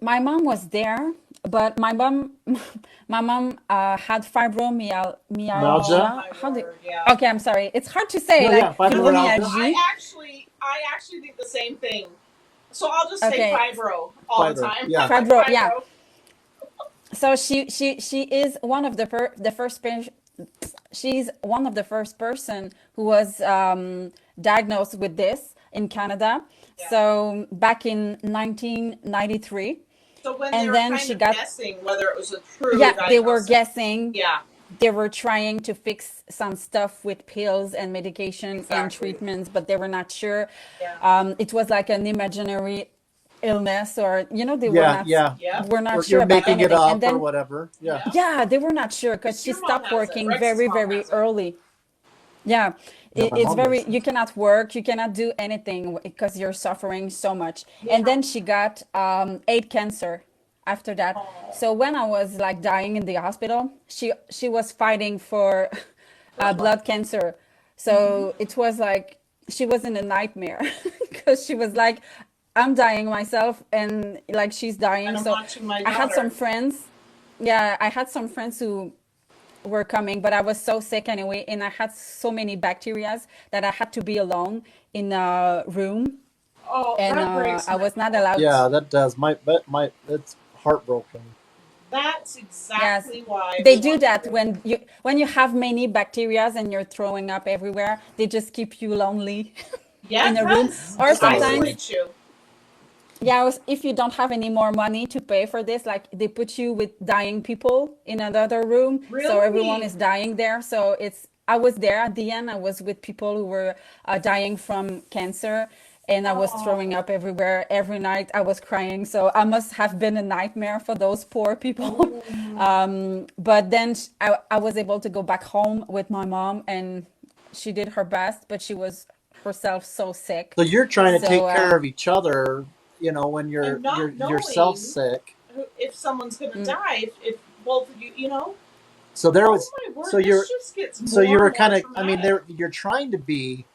My mom was there, but my mom had Nausea. Oh fibromyalgia. my How do? word, yeah. Okay, I'm sorry. It's hard to say. No, Like yeah, fibromyalgia. fibromyalgia. I actually think the same thing. So I'll just say Okay, fibro all the Fibro. time. Yeah. I'm like fibro. Yeah. fibro. So she is one of the first she's one of the first person who was diagnosed with this in Canada. Yeah. So back in 1993, So when they and were then kind she of got, guessing whether it was a true yeah, they were diagnosis. guessing, Yeah, they were trying to fix some stuff with pills and medication and exactly. treatments, but they were not sure. Yeah. It was like an imaginary illness, or Yeah, yeah. Yep. were not Or sure you're about making it anything. And up or then, whatever. Yeah. Yep. yeah, they were not sure because Because she your mom stopped has it. working Rex's very, mom very has it. early. Yeah, Yeah, my it's mom very, does. you cannot work, you cannot do anything because you're suffering so much. And Yeah. then she got 8 cancer after that. Oh. So when I was like dying in the hospital, she was fighting for Good. blood cancer. Mm-hmm. So it was like she was in a nightmare because she was like, I'm dying myself, and like she's dying. And I'm So watching my I had some daughter. friends. Yeah, I had some friends who were coming, but I was so sick anyway, and I had so many bacterias that I had to be alone in a room, Oh, and that breaks I my was not allowed. Yeah, heart. that does. My it's heartbroken. That's Yes, exactly why they they do want that you. when you have many bacterias and you're throwing up everywhere. They just keep you lonely Yeah, in it a room, does. or It sometimes, Sadly. isolates you. yeah, if you don't have any more money to pay for this, like they put you with dying people in another room, so everyone Really? is dying there. So I was there at the end. I was with people who were dying from cancer, and I was throwing Oh. up everywhere every night. I was crying, so I must have been a nightmare for those poor people. Oh. But then I was able to go back home with my mom, and she did her best, but she was herself so sick. So you're trying to Yeah. take So care of each other, when And you're not yourself knowing sick. if someone's going to mm, die, if both of you, So there oh was my word, so this you're just gets so you more were and more kind of traumatic. you're trying to be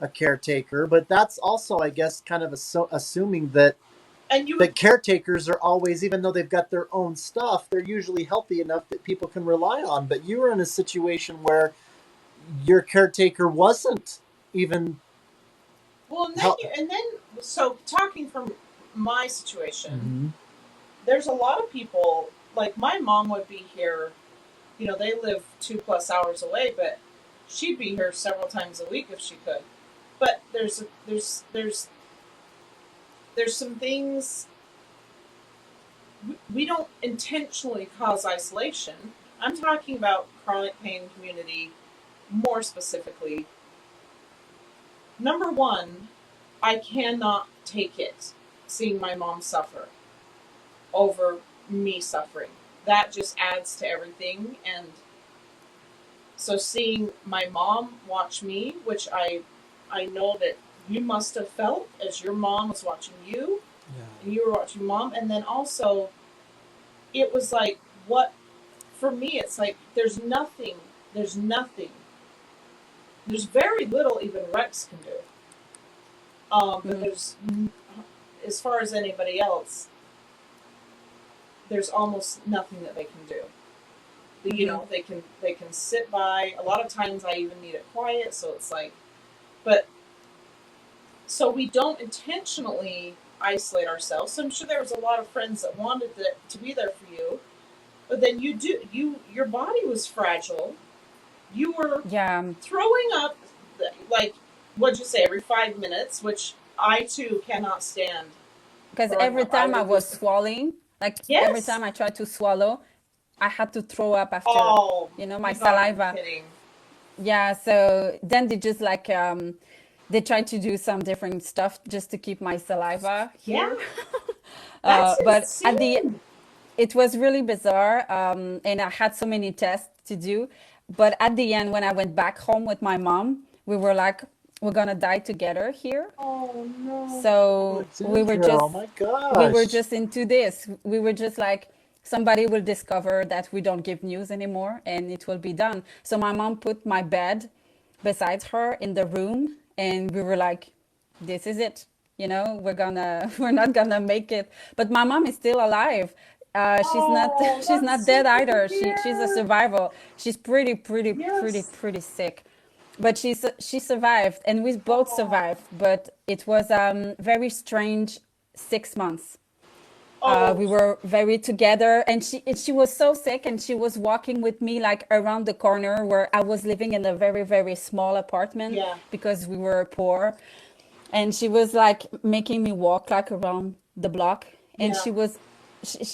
a caretaker, but that's also, I guess, kind of assuming And you, that caretakers are always, even though they've got their own stuff, they're usually healthy enough that people can rely on. But you were in a situation where your caretaker wasn't even well, and then help. so talking from my situation, Mm-hmm. there's a lot of people, like my mom would be here, they live 2+ hours away, but she'd be here several times a week if she could. But there's some things we don't intentionally cause isolation. I'm talking about chronic pain community more specifically. Number one, I cannot take it seeing my mom suffer over me suffering. That just adds to everything. And so seeing my mom watch me, which I know that you must have felt as your mom was watching you, Yeah. and you were watching mom, and then also it was like what for me it's like there's nothing, there's very little even Rex can do. But there's as far as anybody else, there's almost nothing that they can do. You know, they can sit by. A lot of times, I even need it quiet, so it's like, but so we don't intentionally isolate ourselves. So I'm sure there was a lot of friends that wanted to be there for you, but then your body was fragile. You were Yeah, throwing up, like what'd you say, every 5 minutes, which I too cannot stand because throwing every up. I time I would was just swallowing, like every yes. time I tried to swallow, I had to throw up after, Oh, my you gotta be saliva. kidding. Yeah, so then they just like they tried to do some different stuff just to keep my saliva Yeah, here. that's But at the insane. it was really bizarre, and I had so many tests to do. But at the end, when I went back home with my mom, we were like, we're gonna die together here. Oh no. So Alexandra, oh my we were gosh. just into this. We were just like, somebody will discover that we don't give news anymore and it will be done. So my mom put my bed beside her in the room and we were like, this is it. We're not gonna make it. But my mom is still alive. She's not Oh, she's that's not so dead good to either. She's a hear. survivor. She's pretty, pretty, pretty, Yes. pretty sick, but she survived, and we both Oh. survived. But it was very strange 6 months. Oh. We were very together, and she was so sick, and she was walking with me like around the corner where I was living in a very, very small apartment Yeah. because we were poor, and she was like making me walk like around the block, and Yeah.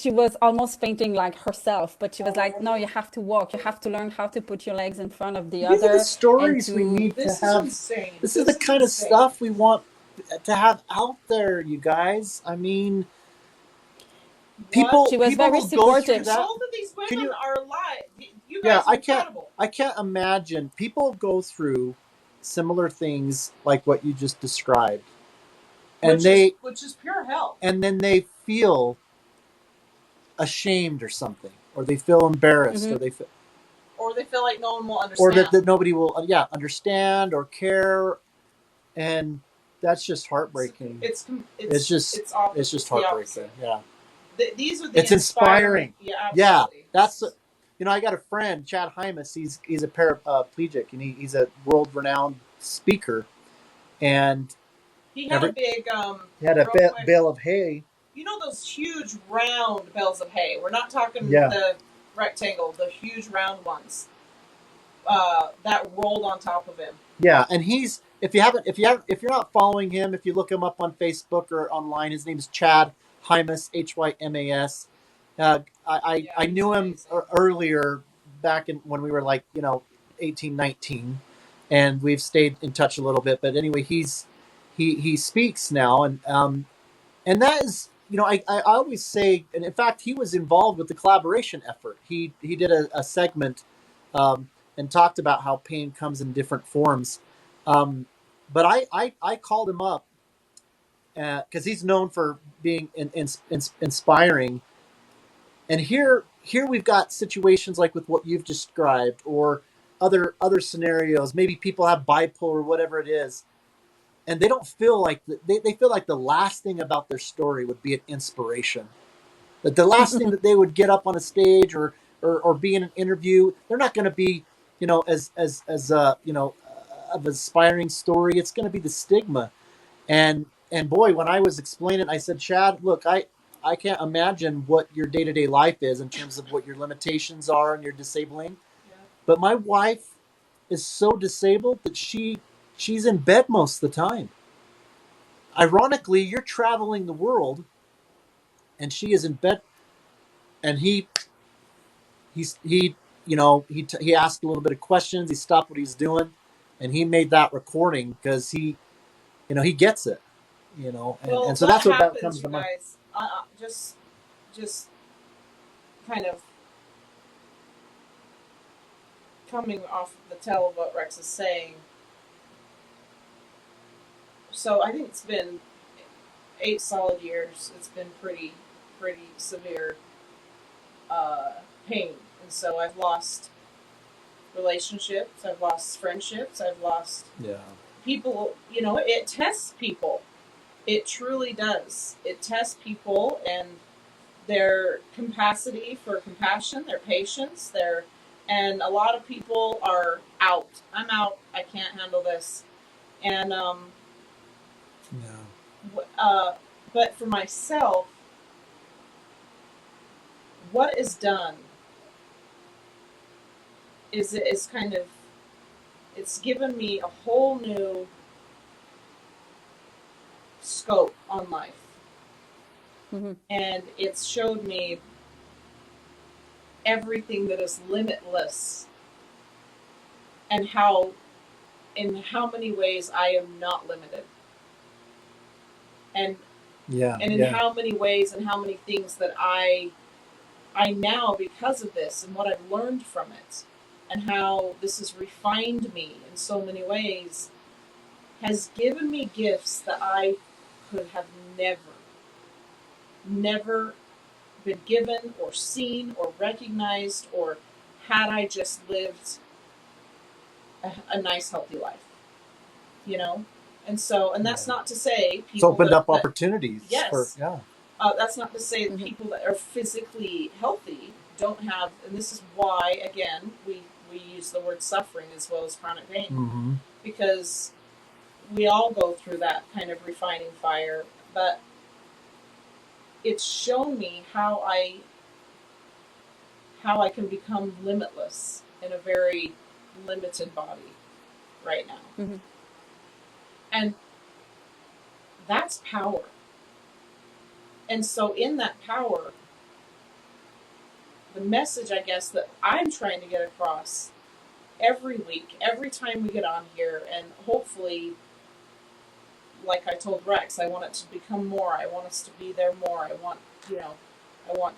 she was almost fainting like herself, but she was like, Oh. no, you have to walk, you have to learn how to put your legs in front of the These are the other and stories we to need to This is have. insane. This is the This is kind of insane. stuff we want to have out there, you guys. I mean, What she was people very will go the through supportive. that. result of these Can women you? are alive. You Yeah, guys are incredible. I can't imagine people go through similar things like what you just described, and Which is pure hell. then they feel ashamed or something, or they feel embarrassed, or Or they feel like no one will or understand. that nobody will understand or care, and that's just heartbreaking. It's It's it's just it's opposite. it's just It's the heartbreaking. opposite. Yeah, These are the it's inspiring. Yeah, Yeah, absolutely. that's I got a friend, Chad Hymas. He's a paraplegic, and he's a world renowned speaker, and He had a big he had a real quick. bale of hay. You know those huge round bales of hay. We're not talking Yeah. the rectangle, the huge round ones that rolled on top of him. Yeah, and he's if you're not following him, if you look him up on Facebook or online, his name is Chad Hymas, Hymas. I He's knew him amazing. earlier back in when we were like 18, 19, and we've stayed in touch a little bit. But anyway, he speaks now, and that is I always say, and in fact he was involved with the collaboration effort. He did a segment, and talked about how pain comes in different forms. But I called him up because he's known for being inspiring, and here we've got situations like with what you've described, or other scenarios. Maybe people have bipolar, whatever it is, and they don't feel like they feel like the last thing about their story would be an inspiration. That the last thing that they would get up on a stage, or be in an interview, they're not going to be as of an aspiring story. It's going to be the stigma. And boy, when I was explaining, I said, Chad, look, I can't imagine what your day-to-day life is in terms of what your limitations are and your disabling. Yeah. But my wife is so disabled that she's in bed most of the time. Ironically, you're traveling the world and she is in bed. And he asked a little bit of questions. He stopped what he's doing, and he made that recording because he gets it. Well, And so what that's what that happens, comes you to mind. guys? Just kind of coming off the tail of what Rex is saying. so I think it's been 8 solid years. It's been pretty severe pain, and so I've lost relationships, I've lost friendships, I've lost Yeah. people. It tests people. It truly does. It tests people and their capacity for compassion, their patience, and a lot of people are out. I'm out. I can't handle this. And Yeah. but for myself, what is done is kind of, it's given me a whole new scope on life, Hmm. and it's showed me everything that is limitless, and how in how many ways I am not limited, and Yeah. in Yeah. how many ways and how many things that I now, because of this and what I've learned from it, and how this has refined me in so many ways, has given me gifts that I could have never been given or seen or recognized, or had I just lived a nice, healthy life, you know? And so, and that's Yeah. not to say It's people opened up that opportunities for, yes, yeah. that's not to say that Hmm. people that are physically healthy don't have, and this is why, again, we use the word suffering as well as chronic pain, Mm-hmm. because we all go through that kind of refining fire, but it's shown me how I can become limitless in a very limited body right now. Hmm. And that's power. And so in that power, the message, I guess, that I'm trying to get across every week, every time we get on here, and hopefully, like I told Rex, I want it to become more. I want us to be there more. I want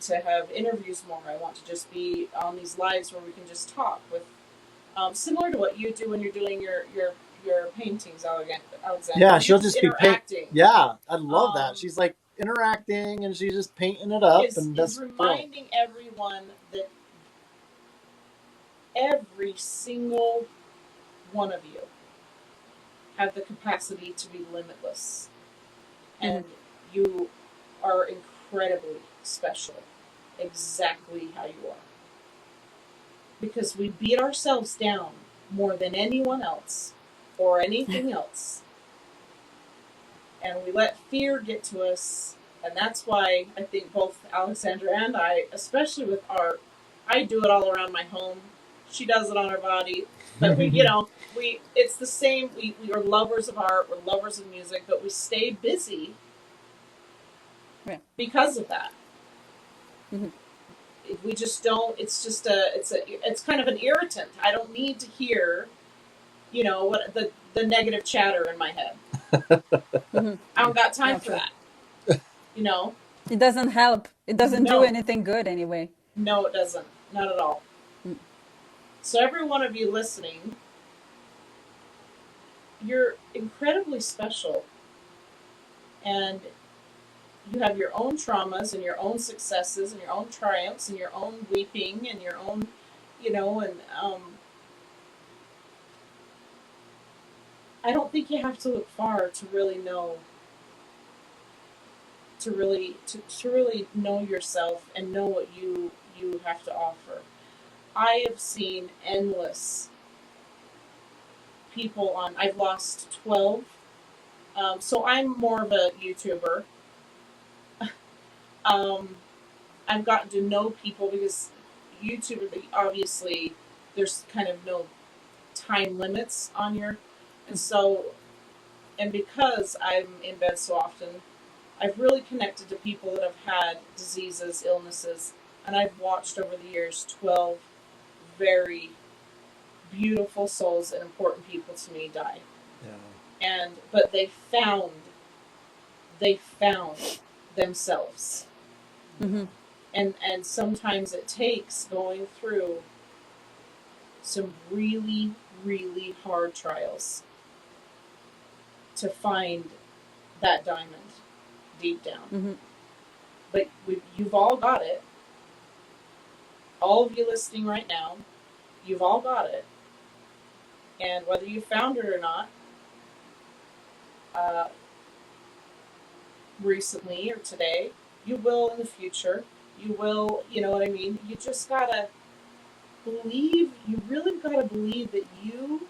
to have interviews more. I want to just be on these lives where we can just talk with, similar to what you do when you're doing your paintings, Alexandra. Yeah, You're she'll just just be paint. interacting. Yeah, I love that. Um, She's like interacting and she's just painting it up, and is that's brilliant. reminding everyone that every single one of you have the capacity to be limitless, Hmm. and you are incredibly special, exactly how you are. Because we beat ourselves down more than anyone else or anything else, and we let fear get to us. And that's why I think both Alexandra and I, especially with art, I do it all around my home. She does it on her body. But it's the same. We are lovers of art, we're lovers of music, but we stay busy Yeah. because of that. Hmm. We just don't, it's kind of an irritant. I don't need to hear, what the negative chatter in my head. Hmm. I don't got time Yeah, for true. that, you know? It doesn't help. It doesn't do No, anything good anyway. no, it doesn't. Not at all. Mm. So, every one of you listening, you're incredibly special, and you have your own traumas and your own successes and your own triumphs and your own weeping and your own, and I don't think you have to look far to really know, to really know yourself and know what you have to offer. I have seen endless people on. I've lost 12. So I'm more of a YouTuber. Um, I've gotten to know people because YouTube, obviously, there's kind of no time limits on your, and so, and because I'm in bed so often, I've really connected to people that have had diseases, illnesses, and I've watched over the years 12 very beautiful souls and important people to me die. Yeah. But they found themselves. Hmm. And sometimes it takes going through some really, really hard trials to find that diamond deep down. Mm-hmm. But you've all got it. All of you listening right now, you've all got it. And whether you found it or not, uh, recently or today, you will in the future. You will, you know what I mean? You just gotta believe, you really gotta believe that you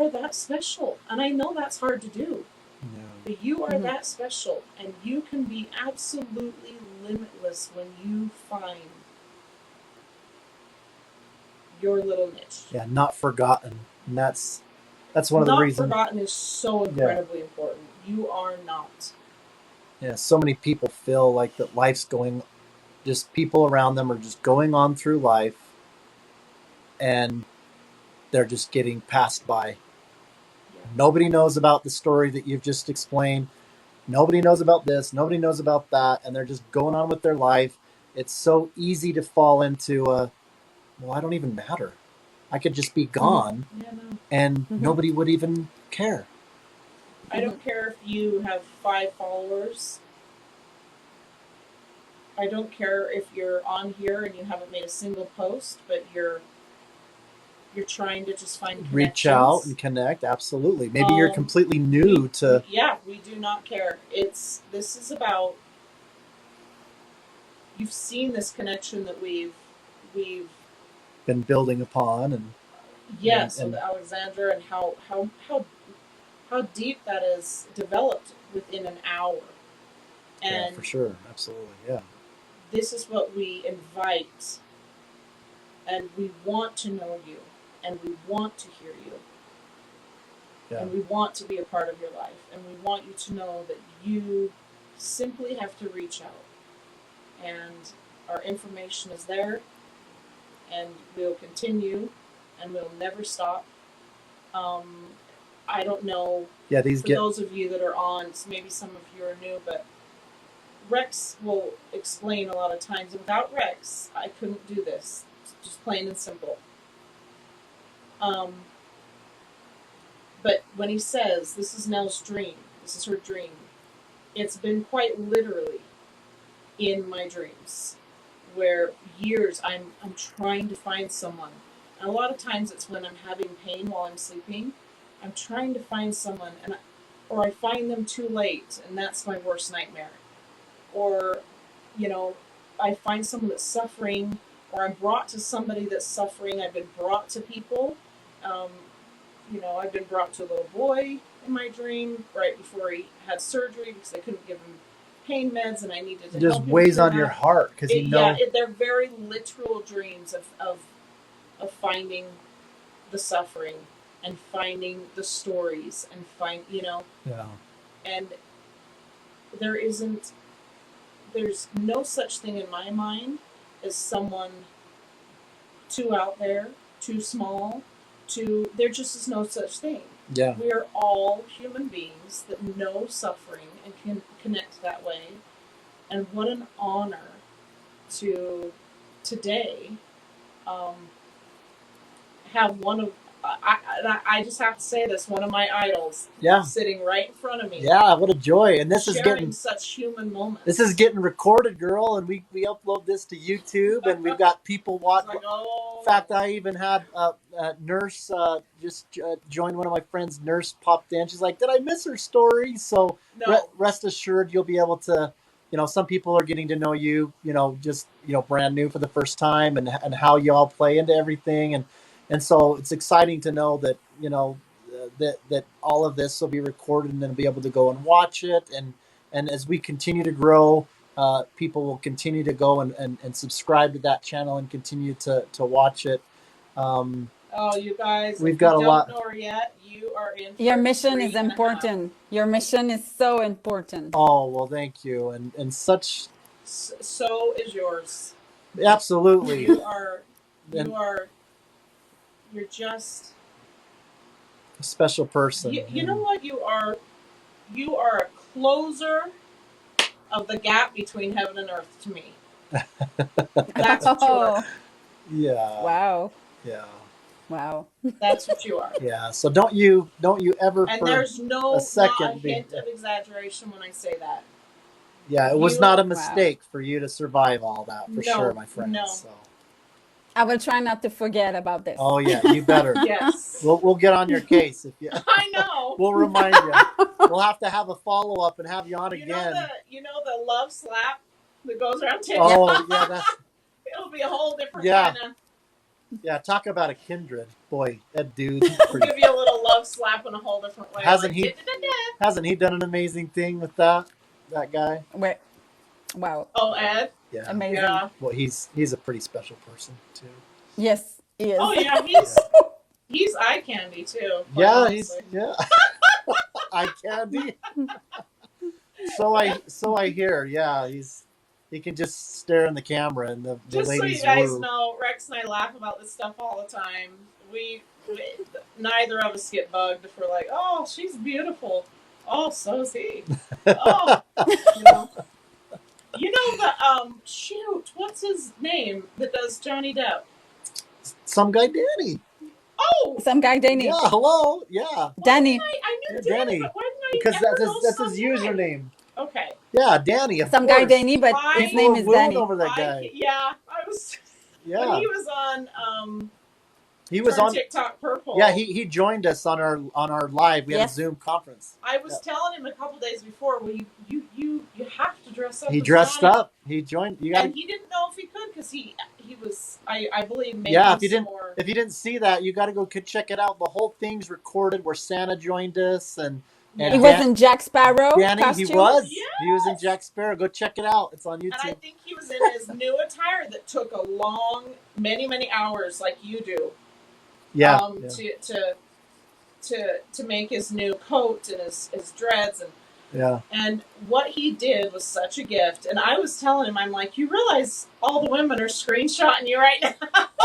are that special. And I know that's hard to do. Yeah. But you are Mm-hmm. that special, and you can be absolutely limitless when you find your little niche. Yeah, not forgotten. And that's one of the Not reasons. forgotten is so incredibly important. You are not. Yeah, so many people feel like that life's going, just people around them are just going on through life, and they're just getting passed by. Yeah. Nobody knows about the story that you've just explained. Nobody knows about this. Nobody knows about that, and they're just going on with their life. It's so easy to fall into a, well, I don't even matter. I could just be gone, Yeah, no. and Mm-hmm. nobody would even care. I don't care if you have 5 followers. I don't care if you're on here and you haven't made a single post, but you're trying to just find connections. Reach out and connect. Absolutely. Maybe you're completely new to. Yeah, we do not care. This is about, you've seen this connection that we've been building upon, and yes, and with Alexandra, and how deep that is developed within an hour. And yeah, for sure, absolutely, yeah. This is what we invite, and we want to know you, and we want to hear you, Yeah. and we want to be a part of your life, and we want you to know that you simply have to reach out, and our information is there, and we'll continue, and we'll never stop. I don't know, Yeah, for those of you that are on, maybe some of you are new, but Rex will explain a lot of times. Without Rex, I couldn't do this. Just plain and simple. But when he says, this is Nell's dream, this is her dream, it's been quite literally in my dreams, where years I'm trying to find someone. And a lot of times it's when I'm having pain while I'm sleeping. I'm trying to find someone, or I find them too late, and that's my worst nightmare. Or, I find someone that's suffering, or I'm brought to somebody that's suffering. I've been brought to people. I've been brought to a little boy in my dream right before he had surgery because they couldn't give him pain meds, and I needed to help him. It just weighs on your heart because they're very literal dreams of finding the suffering and finding the stories and Yeah. And there's no such thing in my mind as someone too out there, too small, there just is no such thing. Yeah. We are all human beings that know suffering and can connect that way. And what an honor to today have one of, I just have to say this, one of my idols sitting right in front of me. Yeah, what a joy. And this is getting such human moments. This is getting recorded, girl, and we upload this to YouTube, and we've got people watching. In fact, I even had a nurse just joined one of my friends. Nurse popped in. She's like, did I miss her story? So rest assured, you'll be able to, some people are getting to know you, brand new for the first time, and how you all play into everything. And so it's exciting to know that, that all of this will be recorded and then be able to go and watch it. And as we continue to grow, people will continue to go and subscribe to that channel and continue to watch it. You guys, we've got a lot. Don't know her yet. You are in. Your mission is important. Your mission is so important. Oh, well, thank you. And such. So is yours. Absolutely. You're just a special person. You know what you are? You are a closer of the gap between heaven and earth to me. That's what you are. Yeah. Wow. Yeah. Wow. That's what you are. Yeah. So don't you ever And for there's a not a second be, hint of exaggeration when I say that. yeah, it was You not a Wow. mistake for you to survive all that for sure, no, my friend. no. So I will try not to forget about this. oh yeah, you better. Yes. We'll get on your case if you. I know. We'll remind you. We'll have to have a follow up and have you on again. You know the love slap that goes around Yeah. TikTok? Oh yeah, that's It'll be a whole different yeah. kind of. Yeah, talk about a kindred. Boy, that dude. We'll give you a little love slap in a whole different way. Hasn't Like, he hasn't he done an amazing thing with that guy? Wait. Wow. oh, Ed? Yeah. Amazing. Yeah. Well, he's a pretty special person too. Yes, he is. Oh, yeah, Yeah. he's eye candy, too. quite Yeah, honestly. yeah. Eye candy. So I hear. Yeah, he can just stare in the camera and the Just so you ladies guys woo. know, Rex and I laugh about this stuff all the time. We neither of us get bugged if we're like, oh, she's beautiful. Oh, so is he. Oh, you know. You know the shoot, what's his name that does Johnny Depp? Some guy Danny. Oh, Some guy, Danny. Yeah, hello. Yeah. Danny. I knew Yeah, Danny, Danny. but why didn't I Because ever know that's his some guy? username. Okay. Yeah, Danny, of Some course. guy, Danny, but I- his name is People were wooing Danny. over that guy. Yeah, I was when Yeah. he was on He was Turn on TikTok Purple. Yeah, he joined us on our live. We had Yes. a Zoom conference. I was telling him a couple days before, well, you have to dress up. He as dressed Johnny. up. He joined. You got And he didn't know if he could because he was I believe making Yeah, if you some didn't more. if you didn't see that, you got to go check it out. The whole thing's recorded where Santa joined us and Yeah. He was in Jack Sparrow Danny. costume. He was. Yes! He was in Jack Sparrow. Go check it out. It's on And I YouTube. think he was in his new attire that took a long, many hours, like you do. Yeah. To make his new coat and his dreads Yeah. and what he did was such a gift. And I was telling him, I'm like, you realize all the women are screenshotting you right now.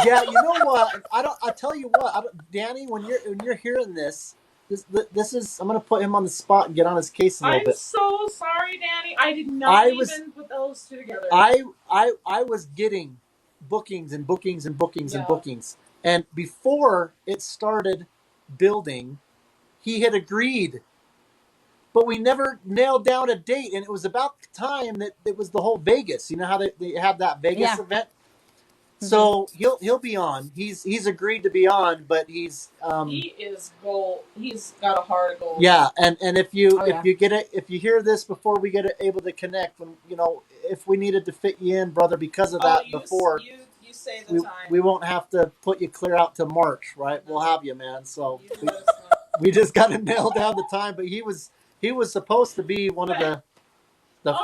Yeah. You know what? I tell you what, Danny. When you're hearing this is. I'm gonna put him on the spot and get on his case a little I'm bit. so sorry, Danny. I did not even put those two together. I was getting bookings and bookings and bookings and Yeah. bookings. And before it started building, he had agreed. But we never nailed down a date. And it was about the time that it was the whole Vegas. You know how they have that Vegas Yeah. event? So he'll be on. He's agreed to be on, but he's he is gold. He's got a heart of gold. yeah, and if you Oh, if yeah. you get it, if you hear this before we get able to connect, when if we needed to fit you in, brother, because of that before, you say the time. we won't have to put you clear out to March, right? We'll have you, man. So You let us know. we just got to nail down the time. But he was supposed to be one of the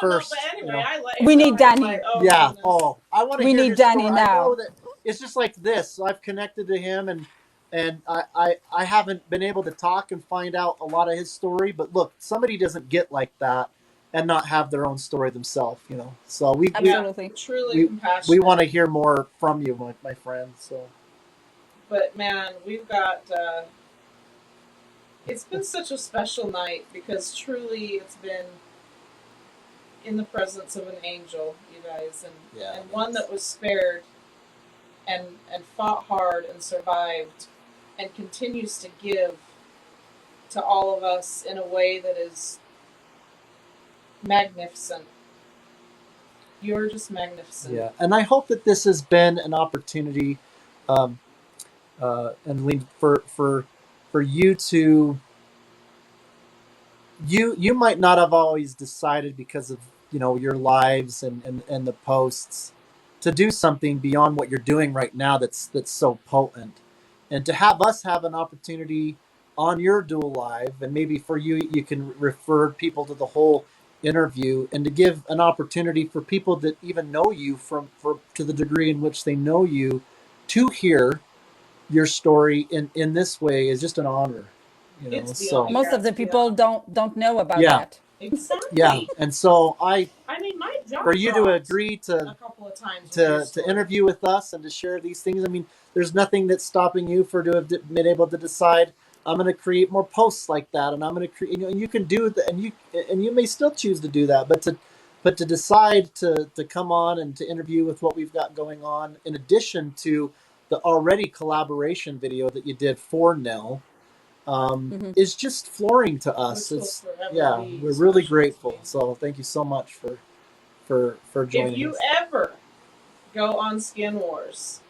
first. No, but anyway, you know. I let We you know. need I was Danny. like, oh, Yeah. goodness. Oh, I want to We hear need his Danny story. I now. know that it's just like this. So I've connected to him, and I haven't been able to talk and find out a lot of his story. But look, somebody doesn't get like that and not have their own story themselves. So we Absolutely. Truly compassionate. we want to hear more from you, my friend. So But man, we've got. It's been such a special night because truly it's been in the presence of an angel, you guys, and one that was spared and fought hard and survived and continues to give to all of us in a way that is magnificent. You're just magnificent. yeah, and I hope that this has been an opportunity, and Lee, for you to. You might not have always decided because of your lives and the posts to do something beyond what you're doing right now that's so potent, and to have us have an opportunity on your dual live, and maybe for you can refer people to the whole interview, and to give an opportunity for people that even know you to the degree in which they know you to hear your story in this way is just an honor. It's So beyond. Most of the people don't know about Yeah. that. Exactly. yeah, and so I mean, my job for you to agree a couple of times with your to story. interview with us and to share these things. I mean, there's nothing that's stopping you to have been able to decide. I'm going to create more posts like that, and I'm going to create. And you can do that, and you may still choose to do that, but to decide to come on and to interview with what we've got going on, in addition to the already collaboration video that you did for Nell Hmm. is just flooring to us. Which will It's forever yeah, be we're really special to grateful. me. So thank you so much for If joining you us. ever go on Skin Wars,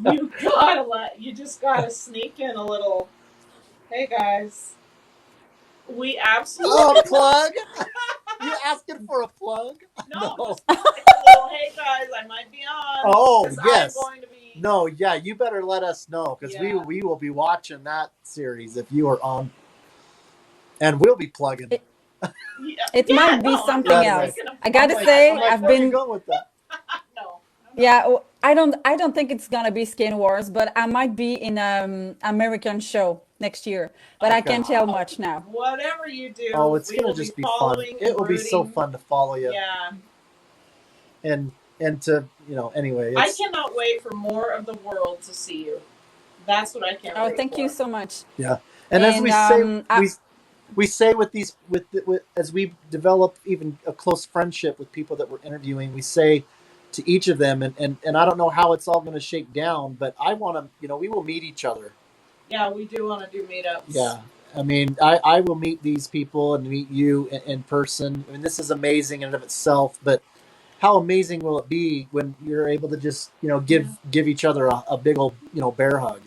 you just gotta sneak in a little. Hey guys, we Oh, absolutely plug! You asking for a plug? no, No. just like a little. Hey guys, I might be on Oh because I'm yes. going to be. No, yeah, you better let us know because Yeah. we will be watching that series if you are on, and we'll be plugging. It, Yeah, it yeah, might be no, I'm something not Anyway, else. making a I I'm plug gotta for like, that. I'm say, like, I've where are you been, going with that? No, I'm not. yeah, I don't think it's gonna be Skin Wars, but I might be in American show next year. But I Okay. can't tell much now. Whatever you Oh, do, it's we gonna will be just be fun. following It and will be so rooting. fun to follow you, Yeah, and to anyway, I it's cannot wait for more of the world to see you. That's what I can't Oh, wait thank you for. so much. yeah. And as And we say, I, we say with these with as we develop even a close friendship with people that we're interviewing, we say to each of them, and I don't know how it's all going to shake down, but I want to, we will meet each other. Yeah, we do want to do meetups. Yeah. I mean, I will meet these people and meet you in person. I mean, this is amazing in and of itself, but how amazing will it be when you're able to just, give each other a big old, bear hug,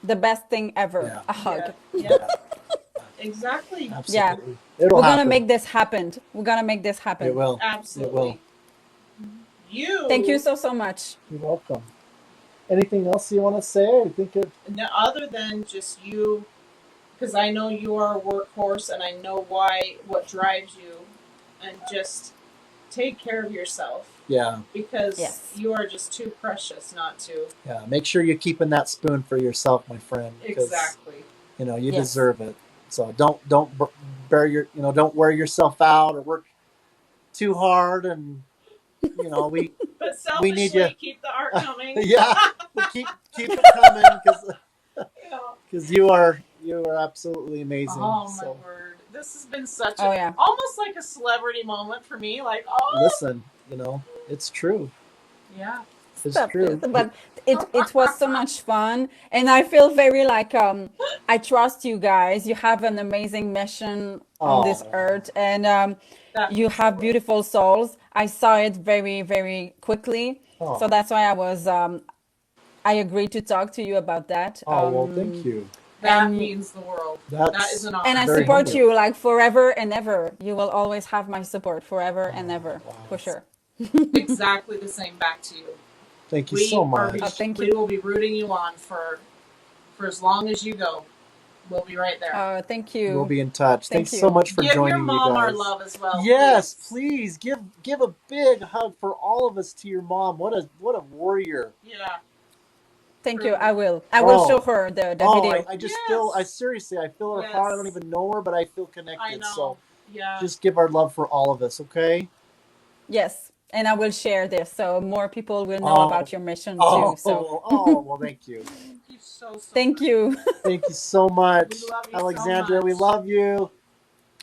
the best thing ever, Yeah. a Yeah, hug. yeah, Yeah. exactly, Yeah, Absolutely. It'll we're gonna happen. make this happen. We're gonna make this It happen. will. It will. absolutely. Thank you You, so much. You're welcome. Anything else you want to say? I think it. no, other than just you, because I know you are a workhorse, and I know what drives you, and just take care of yourself Yeah. because Yes. you are just too precious not to. Yeah. Make sure you're keeping that spoon for yourself, my friend, because Exactly. you Yes. deserve it. So don't bear don't wear yourself out or work too hard, and we But we need you. selfishly, keep the art coming. Yeah. Keep it coming Yeah. because you are absolutely amazing. Oh my So word! This has been such Oh yeah. almost like a celebrity moment for me. Like, oh listen, it's true. yeah, It's Stop true. it. But it was so much fun, and I feel very like I trust you guys. You have an amazing mission on this Oh, earth, and that you means the have world. beautiful souls. I saw it very very quickly, so oh, that's why I agreed to talk to you about that. oh. Well, thank you. That And means the world. That is That's an and I honor. very support humble. you like forever and ever. You will always have my support forever and ever, Wow. for sure. Exactly the same back to you. Thank you so Oh, much. Thank we you. will be rooting you on for as long as you go. We'll be right there. Thank We'll you. be in touch. Thank Thanks so you. much for Give your joining me, mom our guys. love as well. Yes, Please. please give a big hug for all of us to your mom. What a warrior. Yeah. Thank you. Truly. I will Oh, show her the oh, video. I just Yes. seriously, I feel her heart. I don't Yes. even know her, but I feel I connected. know. So Yeah. just give our love for all of us, okay? Yes, and I will share this so more people will know Oh, about your mission too. So well, thank you. Thank you so thank much. you. Thank you so much. We love you Alexandra, so we much. love you.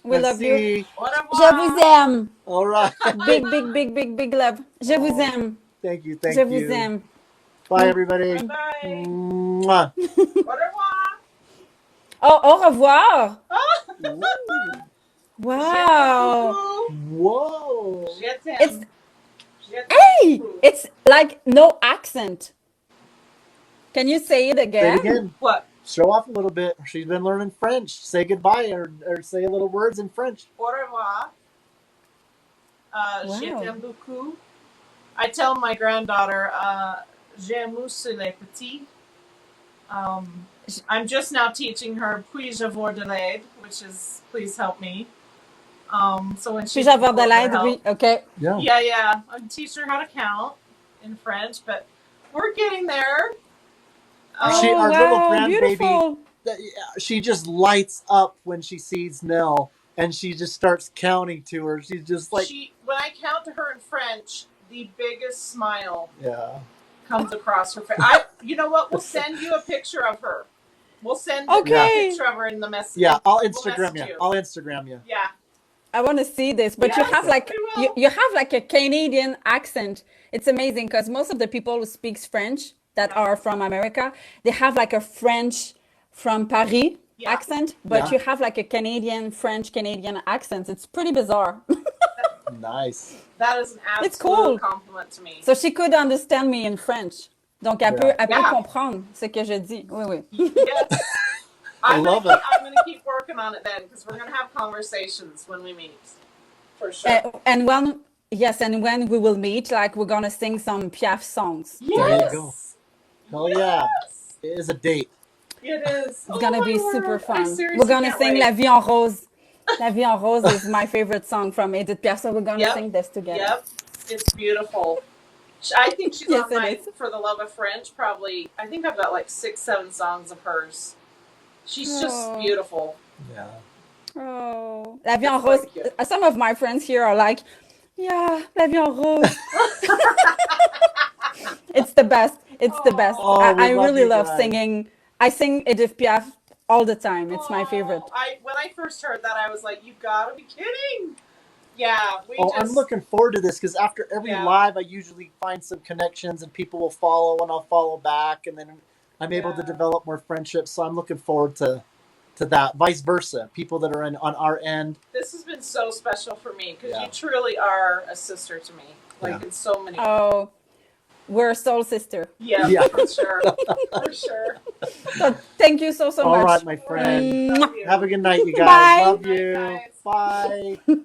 We love you. Merci. Au Je vous revoir. aime. All right. Big, big, big, big, big love. Je vous Oh, aime. thank you, Je thank vous you. aime. Bye, everybody. Bye bye. Mwah. Au revoir. Oh, au revoir. Ooh. Wow. Whoa. Je t'aime. It's Je t'aime hey, beaucoup. it's like no accent. Can you say it Say it again? again. What? Show off a little bit. She's been learning French. Say goodbye or say a little words in French. Au revoir. Je Wow. t'aime beaucoup. I tell my granddaughter, j'aime aussi les petits. I'm just now teaching her puis-je avoir de l'aide, which is please help me. So when she Puis-je avoir de calls for l'aide? help- Oui. Okay. Yeah. Yeah. I'm teaching her how to count in French, but we're getting there. She- Oh, our little wow. grandbaby- Beautiful. She just lights up when she sees Nell, and she just starts counting to her. She's just like, When I count to her in French, the biggest smile yeah. comes across her face. You know what? We'll send you a picture of her. We'll send Okay. a picture of her in the message. Yeah, I'll We'll Instagram message you. I'll Instagram you. Yeah. I want to see this, but you Yes, have like we will. you have like a Canadian accent. It's amazing because most of the people who speaks French that are from America, they have like a French from Paris Yeah. accent, but Yeah. you have like a Canadian, French Canadian accent. It's pretty bizarre. Nice. That is an It's absolute cool. compliment to me. So she could understand me in French. Donc Yeah. elle peut Yeah. comprendre ce que je dis. Oui, oui. Yes. I love it. I'm gonna keep working on it then, because we're gonna have conversations when we meet, for sure. And when and when we will meet, like we're gonna sing some Piaf songs. There you go. Yes. Hell yeah. It is a date. It is. It's gonna be super fun. seriously We're gonna can't sing wait. La Vie en Rose. La Vie en Rose is my favorite song from Edith Piaf, so we're gonna Yep. sing this together. Yep. It's beautiful. I think she's Yes, on it my is. For the Love of French. Probably, I think I've got like 6, 7 songs of hers. She's just Oh. beautiful. Yeah. Oh, La Vie en Rose. Thank you. Some of my friends here are like, yeah, La Vie en Rose. It's the best. It's the best. Oh, we I love really you love guys. singing. I sing Edith Piaf all the time. It's my favorite. When I first heard that, I was like, "You gotta be kidding!" Yeah, I'm looking forward to this because after every Yeah. live, I usually find some connections and people will follow and I'll follow back, and then I'm able to Yeah. develop more friendships. So I'm looking forward to that. Vice versa, people that are on our end. This has been so special for me because Yeah. you truly are a sister to me, like Yeah. in so many. Oh, we're soul sister. Yeah, Yeah. for sure, for sure. So thank you so All much. right, my friend. Love you. Have a good night, you guys. Bye. Love you. Bye, guys. Bye.